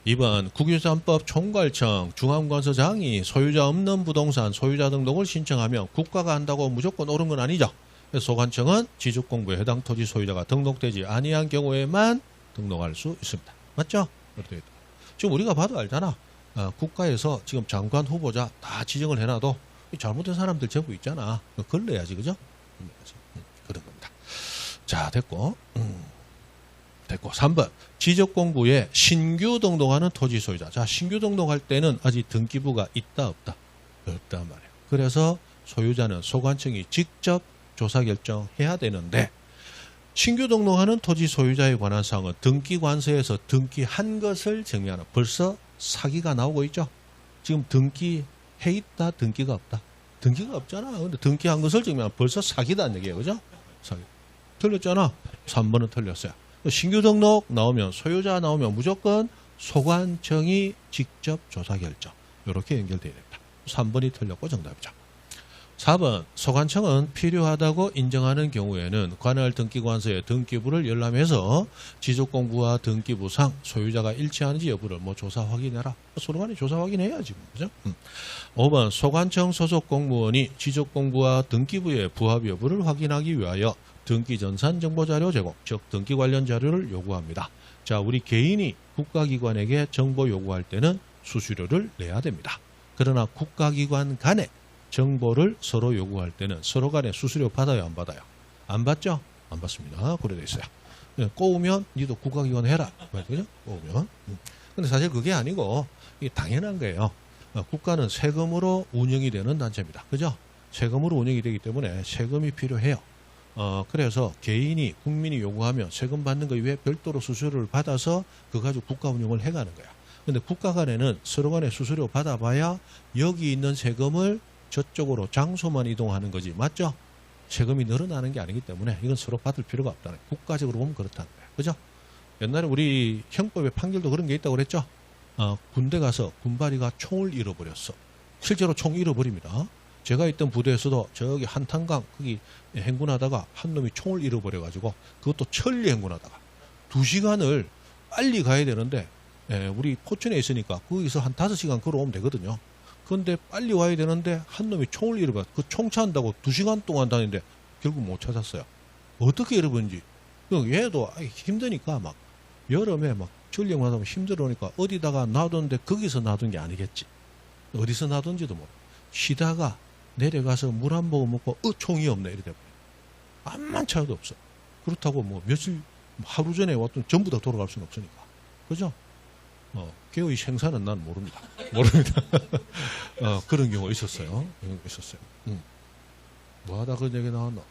2번 국유재산법 총괄청 중앙관서장이 소유자 없는 부동산 소유자 등록을 신청하면 국가가 한다고 무조건 옳은 건 아니죠. 그래서 소관청은 지적공부에 해당 토지 소유자가 등록되지 아니한 경우에만 등록할 수 있습니다. 맞죠? 지금 우리가 봐도 알잖아. 국가에서 지금 장관 후보자 다 지정을 해놔도 잘못된 사람들 제보 있잖아. 걸러야지. 그죠? 그런 겁니다. 자, 됐고. 됐고 3번 지적공부에 신규 등록하는 토지 소유자. 자, 신규 등록할 때는 아직 등기부가 있다 없다? 없단 말이에요. 그래서 소유자는 소관청이 직접 조사 결정해야 되는데 신규 등록하는 토지 소유자에 관한 사항은 등기관서에서 등기한 것을 정리하는, 벌써 사기가 나오고 있죠. 지금 등기해 있다, 등기가 없다? 등기가 없잖아. 근데 등기한 것을 정리하면 벌써 사기다는 얘기예요. 그죠? 사기. 틀렸잖아. 3번은 틀렸어요. 신규 등록 나오면, 소유자 나오면 무조건 소관청이 직접 조사 결정. 이렇게 연결되어야 됩니다. 3번이 틀렸고 정답이죠. 4번 소관청은 필요하다고 인정하는 경우에는 관할 등기관서에 등기부를 열람해서 지적공부와 등기부상 소유자가 일치하는지 여부를 조사 확인해라. 서로 간에 조사 확인해야지. 그죠? 5번 소관청 소속 공무원이 지적공부와 등기부의 부합 여부를 확인하기 위하여 등기전산 정보자료 제공, 즉 등기 관련 자료를 요구합니다. 자, 우리 개인이 국가기관에게 정보 요구할 때는 수수료를 내야 됩니다. 그러나 국가기관 간에 정보를 서로 요구할 때는 서로 간에 수수료 받아요, 안 받아요? 안 받죠? 안 받습니다. 그래돼 있어요. 꼬우면 니도 국가기관 해라. 그죠? 꼬우면. 근데 사실 그게 아니고 이게 당연한 거예요. 국가는 세금으로 운영이 되는 단체입니다. 그죠? 세금으로 운영이 되기 때문에 세금이 필요해요. 그래서 개인이, 국민이 요구하면 세금 받는 거 이외에 별도로 수수료를 받아서 그거 가지고 국가 운영을 해가는 거야. 근데 국가 간에는 서로 간에 수수료 받아봐야 여기 있는 세금을 저쪽으로 장소만 이동하는 거지. 맞죠? 세금이 늘어나는 게 아니기 때문에 이건 서로 받을 필요가 없다는 거예요. 국가적으로 보면 그렇다는 거예요. 그죠? 옛날에 우리 형법의 판결도 그런 게 있다고 그랬죠? 군대 가서 군바리가 총을 잃어버렸어. 실제로 총 잃어버립니다. 제가 있던 부대에서도 저기 한탄강 거기 행군하다가 한 놈이 총을 잃어버려가지고 그것도 천리 행군하다가 2시간을 빨리 가야 되는데 우리 포천에 있으니까 거기서 한 5시간 걸어오면 되거든요. 그런데 빨리 와야 되는데 한 놈이 총을 잃어버려. 그 총 찾는다고 2시간 동안 다니는데 결국 못 찾았어요. 어떻게 잃어버린지. 얘도 힘드니까 막 여름에 막 전령하다 보면 힘들으니까 어디다가 놔뒀는데 거기서 놔둔 게 아니겠지. 어디서 놔둔지도 모르고 쉬다가 내려가서 물 한 모금 먹고 총이 없네 이래 돼버려. 암만 찾아도 없어. 그렇다고 뭐 며칠 하루 전에 왔던 전부 다 돌아갈 수는 없으니까. 그죠? 개의 생사는 난 모릅니다. 그런 경우가 있었어요. 뭐 하다 그런 얘기 나왔나?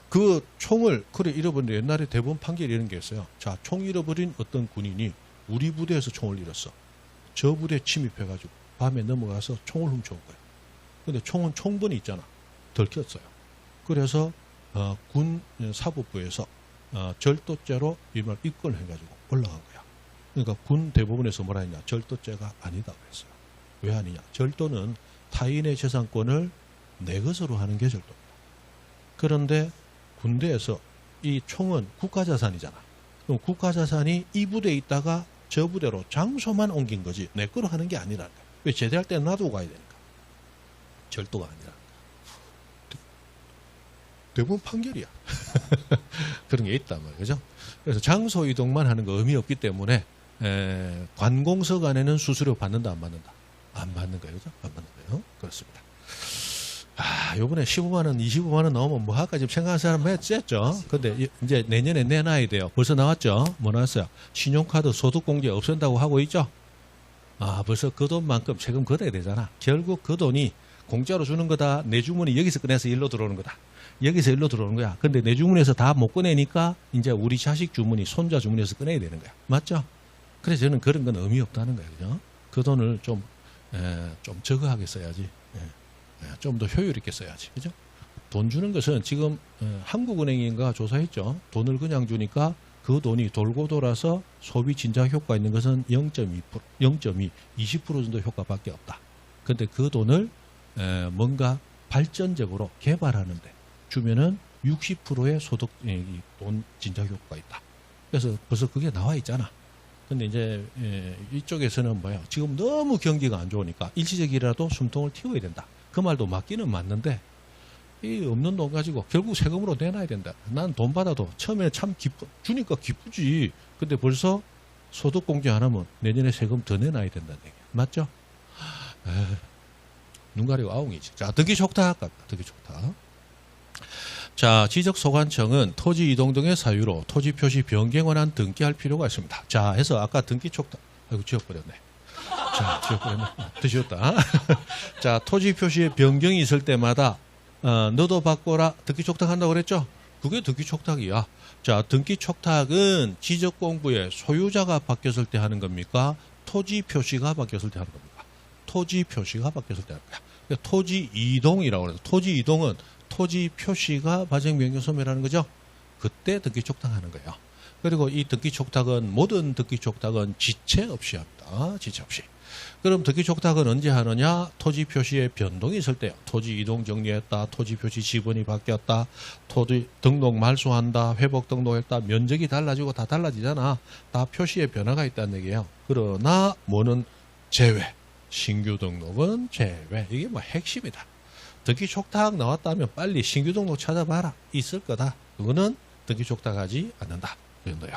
그 총을, 그래, 잃어버렸는데 옛날에 대부분 판결이 이런 게 있어요. 자, 총 잃어버린 어떤 군인이 우리 부대에서 총을 잃었어. 저 부대에 침입해가지고 밤에 넘어가서 총을 훔쳐온 거예요. 근데 총은 총번이 있잖아. 들켰어요. 그래서, 군 사법부에서 절도죄로 이말 입건해가지고 올라간 거야. 그러니까 군 대법원에서 뭐라 했냐? 절도죄가 아니다고 했어요. 왜 아니냐? 절도는 타인의 재산권을 내 것으로 하는 게 절도입니다. 그런데 군대에서 이 총은 국가자산이잖아. 그럼 국가자산이 이 부대에 있다가 저 부대로 장소만 옮긴 거지 내 거로 하는 게 아니라는 거야. 왜 제대할 때 놔두고 가야 되니까. 절도가 아니라. 대부분 판결이야. 그런 게 있단 말이에요. 그죠? 그래서 장소 이동만 하는 거 의미 없기 때문에 관공서 간에는 수수료 받는다 안 받는다? 안 받는 거예요. 그죠? 안 받는 거예요. 그렇습니다. 요번에 15만 원, 25만 원 나오면 뭐 할까 지금 생각하는 사람 했죠. 근데 이제 내년에 내놔야 돼요. 벌써 나왔죠? 뭐 나왔어요? 신용카드 소득공제 없앤다고 하고 있죠? 벌써 그 돈만큼 세금 걷어야 되잖아. 결국 그 돈이 공짜로 주는 거다. 내 주머니 여기서 꺼내서 일로 들어오는 거다. 여기서 일로 들어오는 거야. 근데 내 주머니에서 다 못 꺼내니까 이제 우리 자식 주머니, 손자 주머니에서 꺼내야 되는 거야. 맞죠? 그래서 저는 그런 건 의미 없다는 거예요. 그죠? 그 돈을 좀 적어하게 써야지. 좀 더 효율 있게 써야지. 그죠? 돈 주는 것은 지금 한국은행인가 조사했죠. 돈을 그냥 주니까 그 돈이 돌고 돌아서 소비 진작 효과 있는 것은 0.2%, 0.2, 20% 정도 효과밖에 없다. 근데 그 돈을 뭔가 발전적으로 개발하는데 주면은 60%의 소득, 돈 진작 효과가 있다. 그래서 벌써 그게 나와 있잖아. 근데 이제 이쪽에서는 뭐야? 지금 너무 경기가 안 좋으니까 일시적이라도 숨통을 틔워야 된다. 그 말도 맞기는 맞는데 이 없는 돈 가지고 결국 세금으로 내놔야 된다. 난 돈 받아도 처음에 참 주니까 기쁘지. 근데 벌써 소득공제 안 하면 내년에 세금 더 내놔야 된다는 얘기야. 맞죠? 눈 가리고 아웅이지. 자, 등기촉탁 갑니다. 등기촉탁. 자, 지적소관청은 토지 이동 등의 사유로 토지 표시 변경에 관한 등기할 필요가 있습니다. 자, 해서 아까 등기촉탁, 아이고, 지워버렸네. 자, 지워버렸네. 드셨다. 자, 토지 표시에 변경이 있을 때마다, 너도 바꿔라. 등기촉탁 한다고 그랬죠? 그게 등기촉탁이야. 자, 등기촉탁은 지적공부의 소유자가 바뀌었을 때 하는 겁니까? 토지 표시가 바뀌었을 때 하는 겁니까? 토지 표시가 바뀌었을 때 하는 거야. 토지 이동이라고 그래서 토지 이동은 토지 표시가 발생 변경 소멸하는 거죠. 그때 등기촉탁 하는 거예요. 그리고 이 등기촉탁은 모든 등기촉탁은 지체 없이 합니다. 지체 없이. 그럼 등기촉탁은 언제 하느냐? 토지 표시에 변동이 있을 때요. 토지 이동 정리했다. 토지 표시 지번이 바뀌었다. 토지 등록 말소한다. 회복 등록했다. 면적이 달라지고 다 달라지잖아. 다 표시에 변화가 있다는 얘기예요. 그러나 뭐는 제외. 신규 등록은 제외. 이게 뭐 핵심이다. 등기촉탁 나왔다면 빨리 신규 등록 찾아봐라. 있을 거다. 그거는 등기촉탁하지 않는다. 된다요.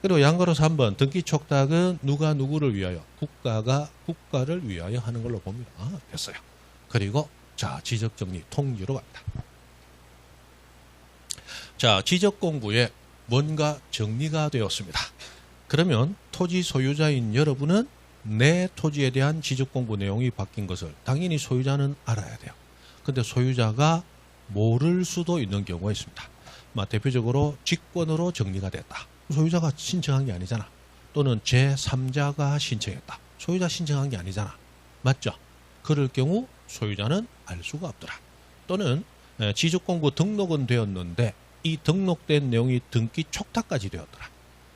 그리고 양가로서 3번 등기 촉탁은 누가 누구를 위하여? 국가가 국가를 위하여 하는 걸로 봅니다. 됐어요. 그리고 자 지적정리 통지로 갑니다. 자 지적공부에 뭔가 정리가 되었습니다. 그러면 토지 소유자인 여러분은 내 토지에 대한 지적공부 내용이 바뀐 것을 당연히 소유자는 알아야 돼요. 근데 소유자가 모를 수도 있는 경우가 있습니다. 대표적으로 직권으로 정리가 됐다. 소유자가 신청한 게 아니잖아. 또는 제3자가 신청했다. 소유자 신청한 게 아니잖아. 맞죠? 그럴 경우 소유자는 알 수가 없더라. 또는 지적공부 등록은 되었는데 이 등록된 내용이 등기 촉탁까지 되었더라.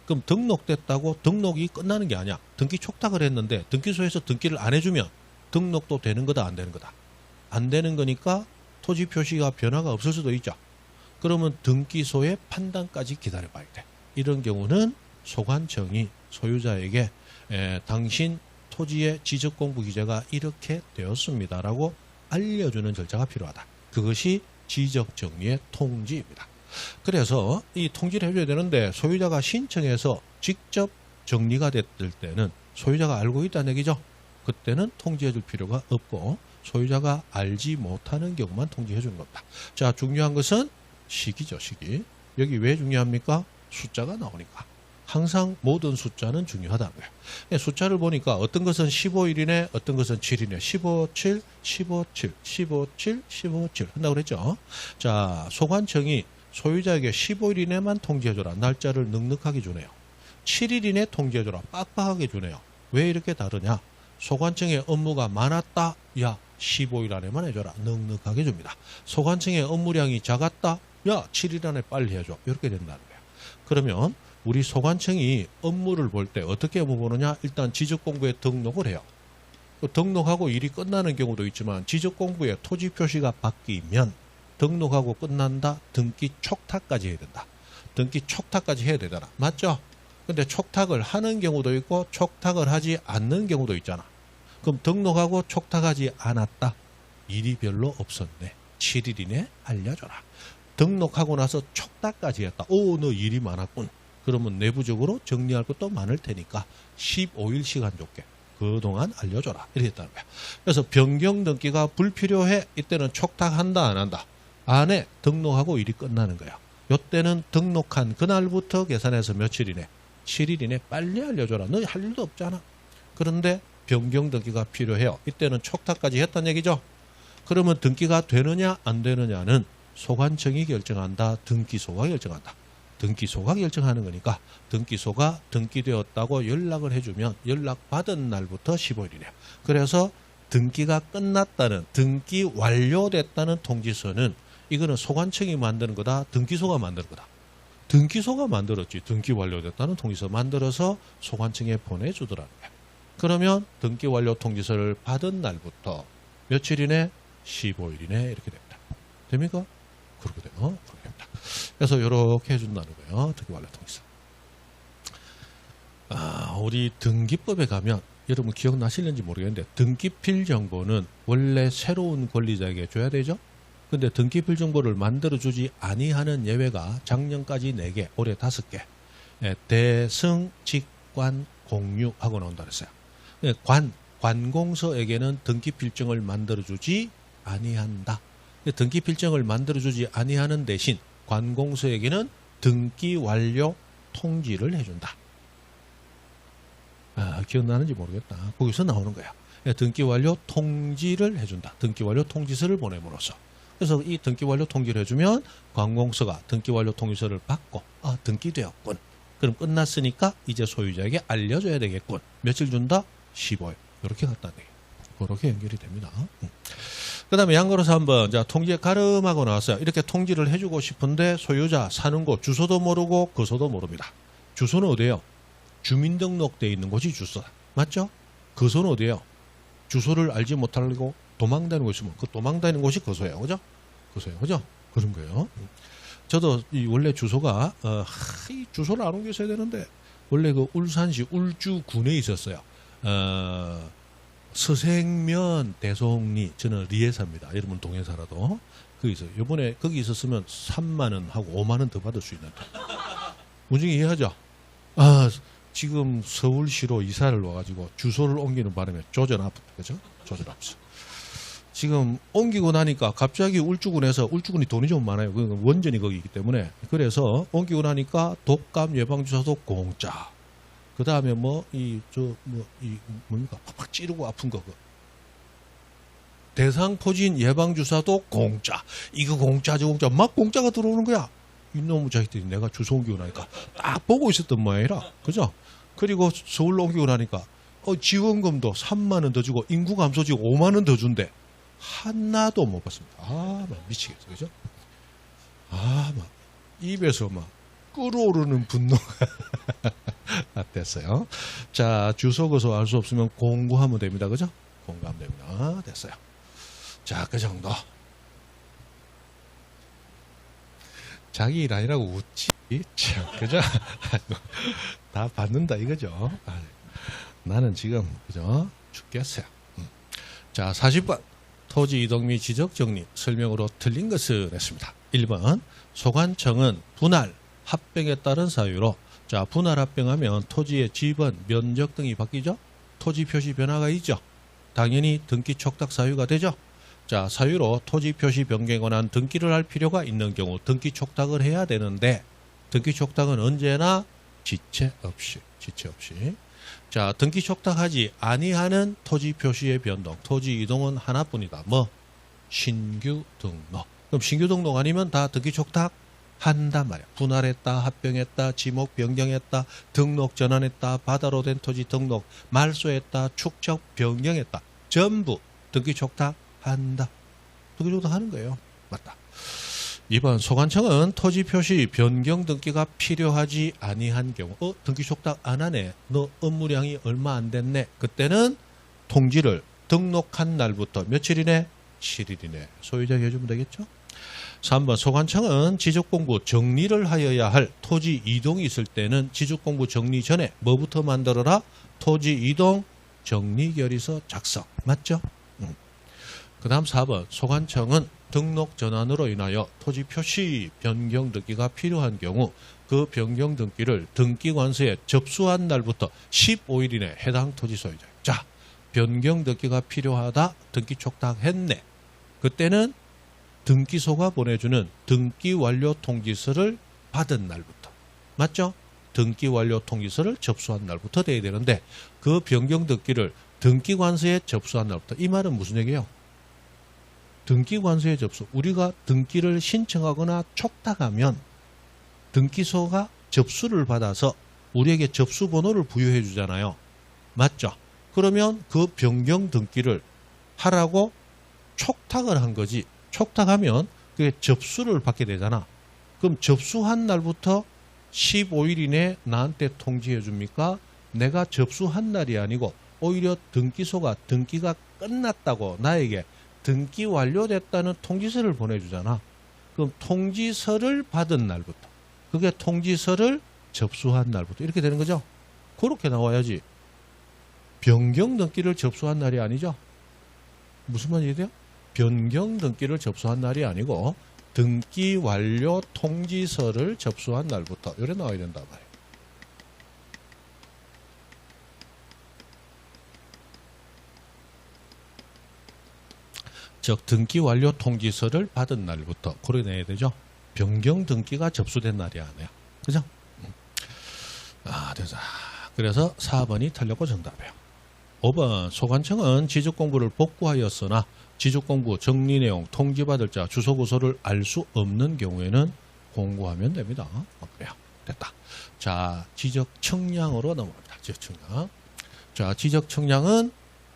그럼 등록됐다고 등록이 끝나는 게 아니야. 등기 촉탁을 했는데 등기소에서 등기를 안 해주면 등록도 되는 거다 안 되는 거다. 안 되는 거니까 토지 표시가 변화가 없을 수도 있죠. 그러면 등기소의 판단까지 기다려봐야 돼. 이런 경우는 소관청이 소유자에게 당신 토지의 지적공부 기재가 이렇게 되었습니다라고 알려주는 절차가 필요하다. 그것이 지적정리의 통지입니다. 그래서 이 통지를 해줘야 되는데 소유자가 신청해서 직접 정리가 됐을 때는 소유자가 알고 있다는 얘기죠. 그때는 통지해줄 필요가 없고 소유자가 알지 못하는 경우만 통지해주는 겁니다. 자, 중요한 것은 시기죠. 시기. 여기 왜 중요합니까? 숫자가 나오니까. 항상 모든 숫자는 중요하다는 거예요. 숫자를 보니까 어떤 것은 15일이네, 어떤 것은 7이네. 15.7, 15.7, 15.7, 15.7 한다고 그랬죠. 자, 소관청이 소유자에게 15일 이내만 통지해줘라. 날짜를 넉넉하게 주네요. 7일 이내 통지해줘라. 빡빡하게 주네요. 왜 이렇게 다르냐? 소관청의 업무가 많았다. 야, 15일 안에만 해줘라. 넉넉하게 줍니다. 소관청의 업무량이 작았다. 야, 7일 안에 빨리 해줘. 이렇게 된다는 거예요. 그러면 우리 소관청이 업무를 볼 때 어떻게 업무 보느냐? 일단 지적공부에 등록을 해요. 등록하고 일이 끝나는 경우도 있지만 지적공부에 토지 표시가 바뀌면 등록하고 끝난다. 등기 촉탁까지 해야 된다. 등기 촉탁까지 해야 되잖아. 맞죠? 근데 촉탁을 하는 경우도 있고 촉탁을 하지 않는 경우도 있잖아. 그럼 등록하고 촉탁하지 않았다. 일이 별로 없었네. 7일 이내 알려줘라. 등록하고 나서 촉탁까지 했다. 오, 너 일이 많았군. 그러면 내부적으로 정리할 것도 많을 테니까 15일 시간 줄게. 그동안 알려줘라. 이렇게 했다는 거야. 그래서 변경 등기가 불필요해. 이때는 촉탁한다 안 한다. 안 해. 등록하고 일이 끝나는 거야. 이때는 등록한 그날부터 계산해서 며칠 이내? 7일 이내 빨리 알려줘라. 너 할 일도 없잖아. 그런데 변경 등기가 필요해요. 이때는 촉탁까지 했다는 얘기죠. 그러면 등기가 되느냐 안 되느냐는 소관청이 결정한다. 등기소가 결정한다. 등기소가 결정하는 거니까 등기소가 등기되었다고 연락을 해주면 연락받은 날부터 15일이네요. 그래서 등기가 끝났다는, 등기 완료됐다는 통지서는 이거는 소관청이 만드는 거다. 등기소가 만드는 거다. 등기소가 만들었지. 등기 완료됐다는 통지서 만들어서 소관청에 보내주더라는 거예요. 그러면 등기 완료 통지서를 받은 날부터 며칠이네? 15일이네. 이렇게 됩니다. 됩니까? 그렇게 돼요. 그렇게 됩니다. 그래서 이렇게 해준다는 거예요. 등기 완료 통지서. 우리 등기법에 가면 여러분 기억나실는지 모르겠는데 등기필 정보는 원래 새로운 권리자에게 줘야 되죠. 근데 등기필 정보를 만들어주지 아니하는 예외가 작년까지 4개, 올해 5개. 대승, 직관, 공유하고 나온다 그랬어요. 관공서에게는 등기필정을 만들어주지 아니한다. 등기필정을 만들어주지 아니하는 대신 관공서에게는 등기 완료 통지를 해준다. 기억나는지 모르겠다. 거기서 나오는 거야. 등기 완료 통지를 해준다. 등기 완료 통지서를 보냄으로써. 그래서 이 등기 완료 통지를 해주면 관공서가 등기 완료 통지서를 받고 등기되었군. 그럼 끝났으니까 이제 소유자에게 알려줘야 되겠군. 며칠 준다? 15일. 이렇게 갖다 내. 그렇게 연결이 됩니다. 그 다음에 양가로서 한번 통지에 가름하고 나왔어요. 이렇게 통지를 해주고 싶은데 소유자 사는 곳 주소도 모르고 거소도 모릅니다. 주소는 어디예요? 주민등록되어 있는 곳이 주소다. 맞죠? 거소는 어디예요? 주소를 알지 못하고 도망다니는 곳이 그 도망다니는 곳이 거소예요. 그죠? 거소예요. 그죠? 그런 거예요. 저도 원래 주소가 이 주소를 안 옮겼어야 되는데 원래 그 울산시 울주군에 있었어요. 서생면 대송리, 저는 리에 삽니다. 여러분 동해 살아도 거기 있어요. 이번에 거기 있었으면 3만 원 하고 5만 원 더 받을 수 있는데 문중이 이해하죠? 아, 지금 서울시로 이사를 와가지고 주소를 옮기는 바람에 조전 아프다. 그죠? 조전 아프죠. 지금 옮기고 나니까 갑자기 울주군에서, 울주군이 돈이 좀 많아요. 그 원전이 거기 있기 때문에. 그래서 옮기고 나니까 독감 예방주사도 공짜. 그 다음에 뭡니까? 팍팍 찌르고 아픈 거. 대상포진 예방주사도 공짜. 이거 공짜지, 공짜. 막 공짜가 들어오는 거야. 이놈의 자식들이 내가 주소 옮기고 나니까 딱 보고 있었던 모양이라. 그죠? 그리고 서울로 옮기고 나니까 지원금도 3만 원 더 주고 인구 감소지고 5만 원 더 준대. 하나도 못 봤습니다. 막 미치겠어. 그죠? 막 입에서 막 끓어오르는 분노가 됐어요. 자, 주소 거소 알 수 없으면 공구하면 됩니다. 그죠? 공구하면 됩니다. 됐어요. 자, 그 정도. 자기 일 아니라고 웃지. 참, 그죠? 다 받는다 이거죠. 나는 지금, 그죠? 죽겠어요. 자, 40번. 토지 이동 및 지적 정리 설명으로 틀린 것을 했습니다. 1번. 소관청은 분할, 합병에 따른 사유로, 자, 분할 합병하면 토지의 지번, 면적 등이 바뀌죠? 토지 표시 변화가 있죠? 당연히 등기 촉탁 사유가 되죠? 자, 사유로 토지 표시 변경에 관한 등기를 할 필요가 있는 경우 등기 촉탁을 해야 되는데, 등기 촉탁은 언제나 지체 없이. 자, 등기 촉탁하지 아니하는 토지 표시의 변동, 토지 이동은 하나뿐이다. 신규 등록. 그럼 신규 등록 아니면 다 등기 촉탁 한단 말이야. 분할했다, 합병했다, 지목 변경했다, 등록 전환했다, 바다로 된 토지 등록, 말소했다, 축적 변경했다. 전부 등기 촉탁 한다. 등기 촉탁 하는 거예요. 맞다. 2번. 소관청은 토지 표시 변경 등기가 필요하지 아니한 경우, 등기 촉탁 안 하네. 너 업무량이 얼마 안 됐네. 그때는 통지를 등록한 날부터 며칠이네? 7일이네. 소유자에게 해주면 되겠죠? 3번. 소관청은 지적공부 정리를 하여야 할 토지 이동이 있을 때는 지적공부 정리 전에 뭐부터 만들어라? 토지 이동 정리결의서 작성. 맞죠? 그 다음 4번. 소관청은 등록 전환으로 인하여 토지 표시 변경 등기가 필요한 경우 그 변경 등기를 등기관서에 접수한 날부터 15일 이내 해당 토지 소유자. 자, 변경 등기가 필요하다. 등기 촉탁했네. 그때는 등기소가 보내주는 등기 완료 통지서를 받은 날부터. 맞죠? 등기 완료 통지서를 접수한 날부터 돼야 되는데 그 변경 등기를 등기관서에 접수한 날부터. 이 말은 무슨 얘기예요? 등기관서에 접수. 우리가 등기를 신청하거나 촉탁하면 등기소가 접수를 받아서 우리에게 접수번호를 부여해 주잖아요. 맞죠? 그러면 그 변경 등기를 하라고 촉탁을 한 거지. 촉탁하면 그게 접수를 받게 되잖아. 그럼 접수한 날부터 15일 이내에 나한테 통지해 줍니까? 내가 접수한 날이 아니고 오히려 등기소가 등기가 끝났다고 나에게 등기 완료됐다는 통지서를 보내주잖아. 그럼 통지서를 받은 날부터, 그게 통지서를 접수한 날부터 이렇게 되는 거죠. 그렇게 나와야지. 변경 등기를 접수한 날이 아니죠. 무슨 말이 돼요? 변경 등기를 접수한 날이 아니고 등기 완료 통지서를 접수한 날부터 이래 나와야 된단 말이에요. 즉 등기 완료 통지서를 받은 날부터 그렇게 내야 되죠. 변경 등기가 접수된 날이 아니에요. 그죠? 됐어. 그래서 4번이 틀렸고 정답이에요. 5번. 소관청은 지적공부를 복구하였으나 지적공부 정리 내용 통지받을 자 주소구소를 알 수 없는 경우에는 공고하면 됩니다. 그래요. 됐다. 자, 지적청량으로 넘어갑니다. 지적청량. 자, 지적청량은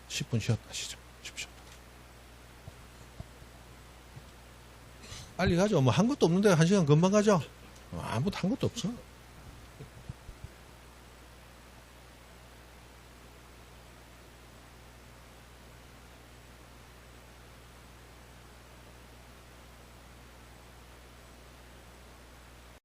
10분 쉬었다 하시죠. 빨리 가죠. 한 것도 없는데 1시간 금방 가죠. 아무것도 한 것도 없어.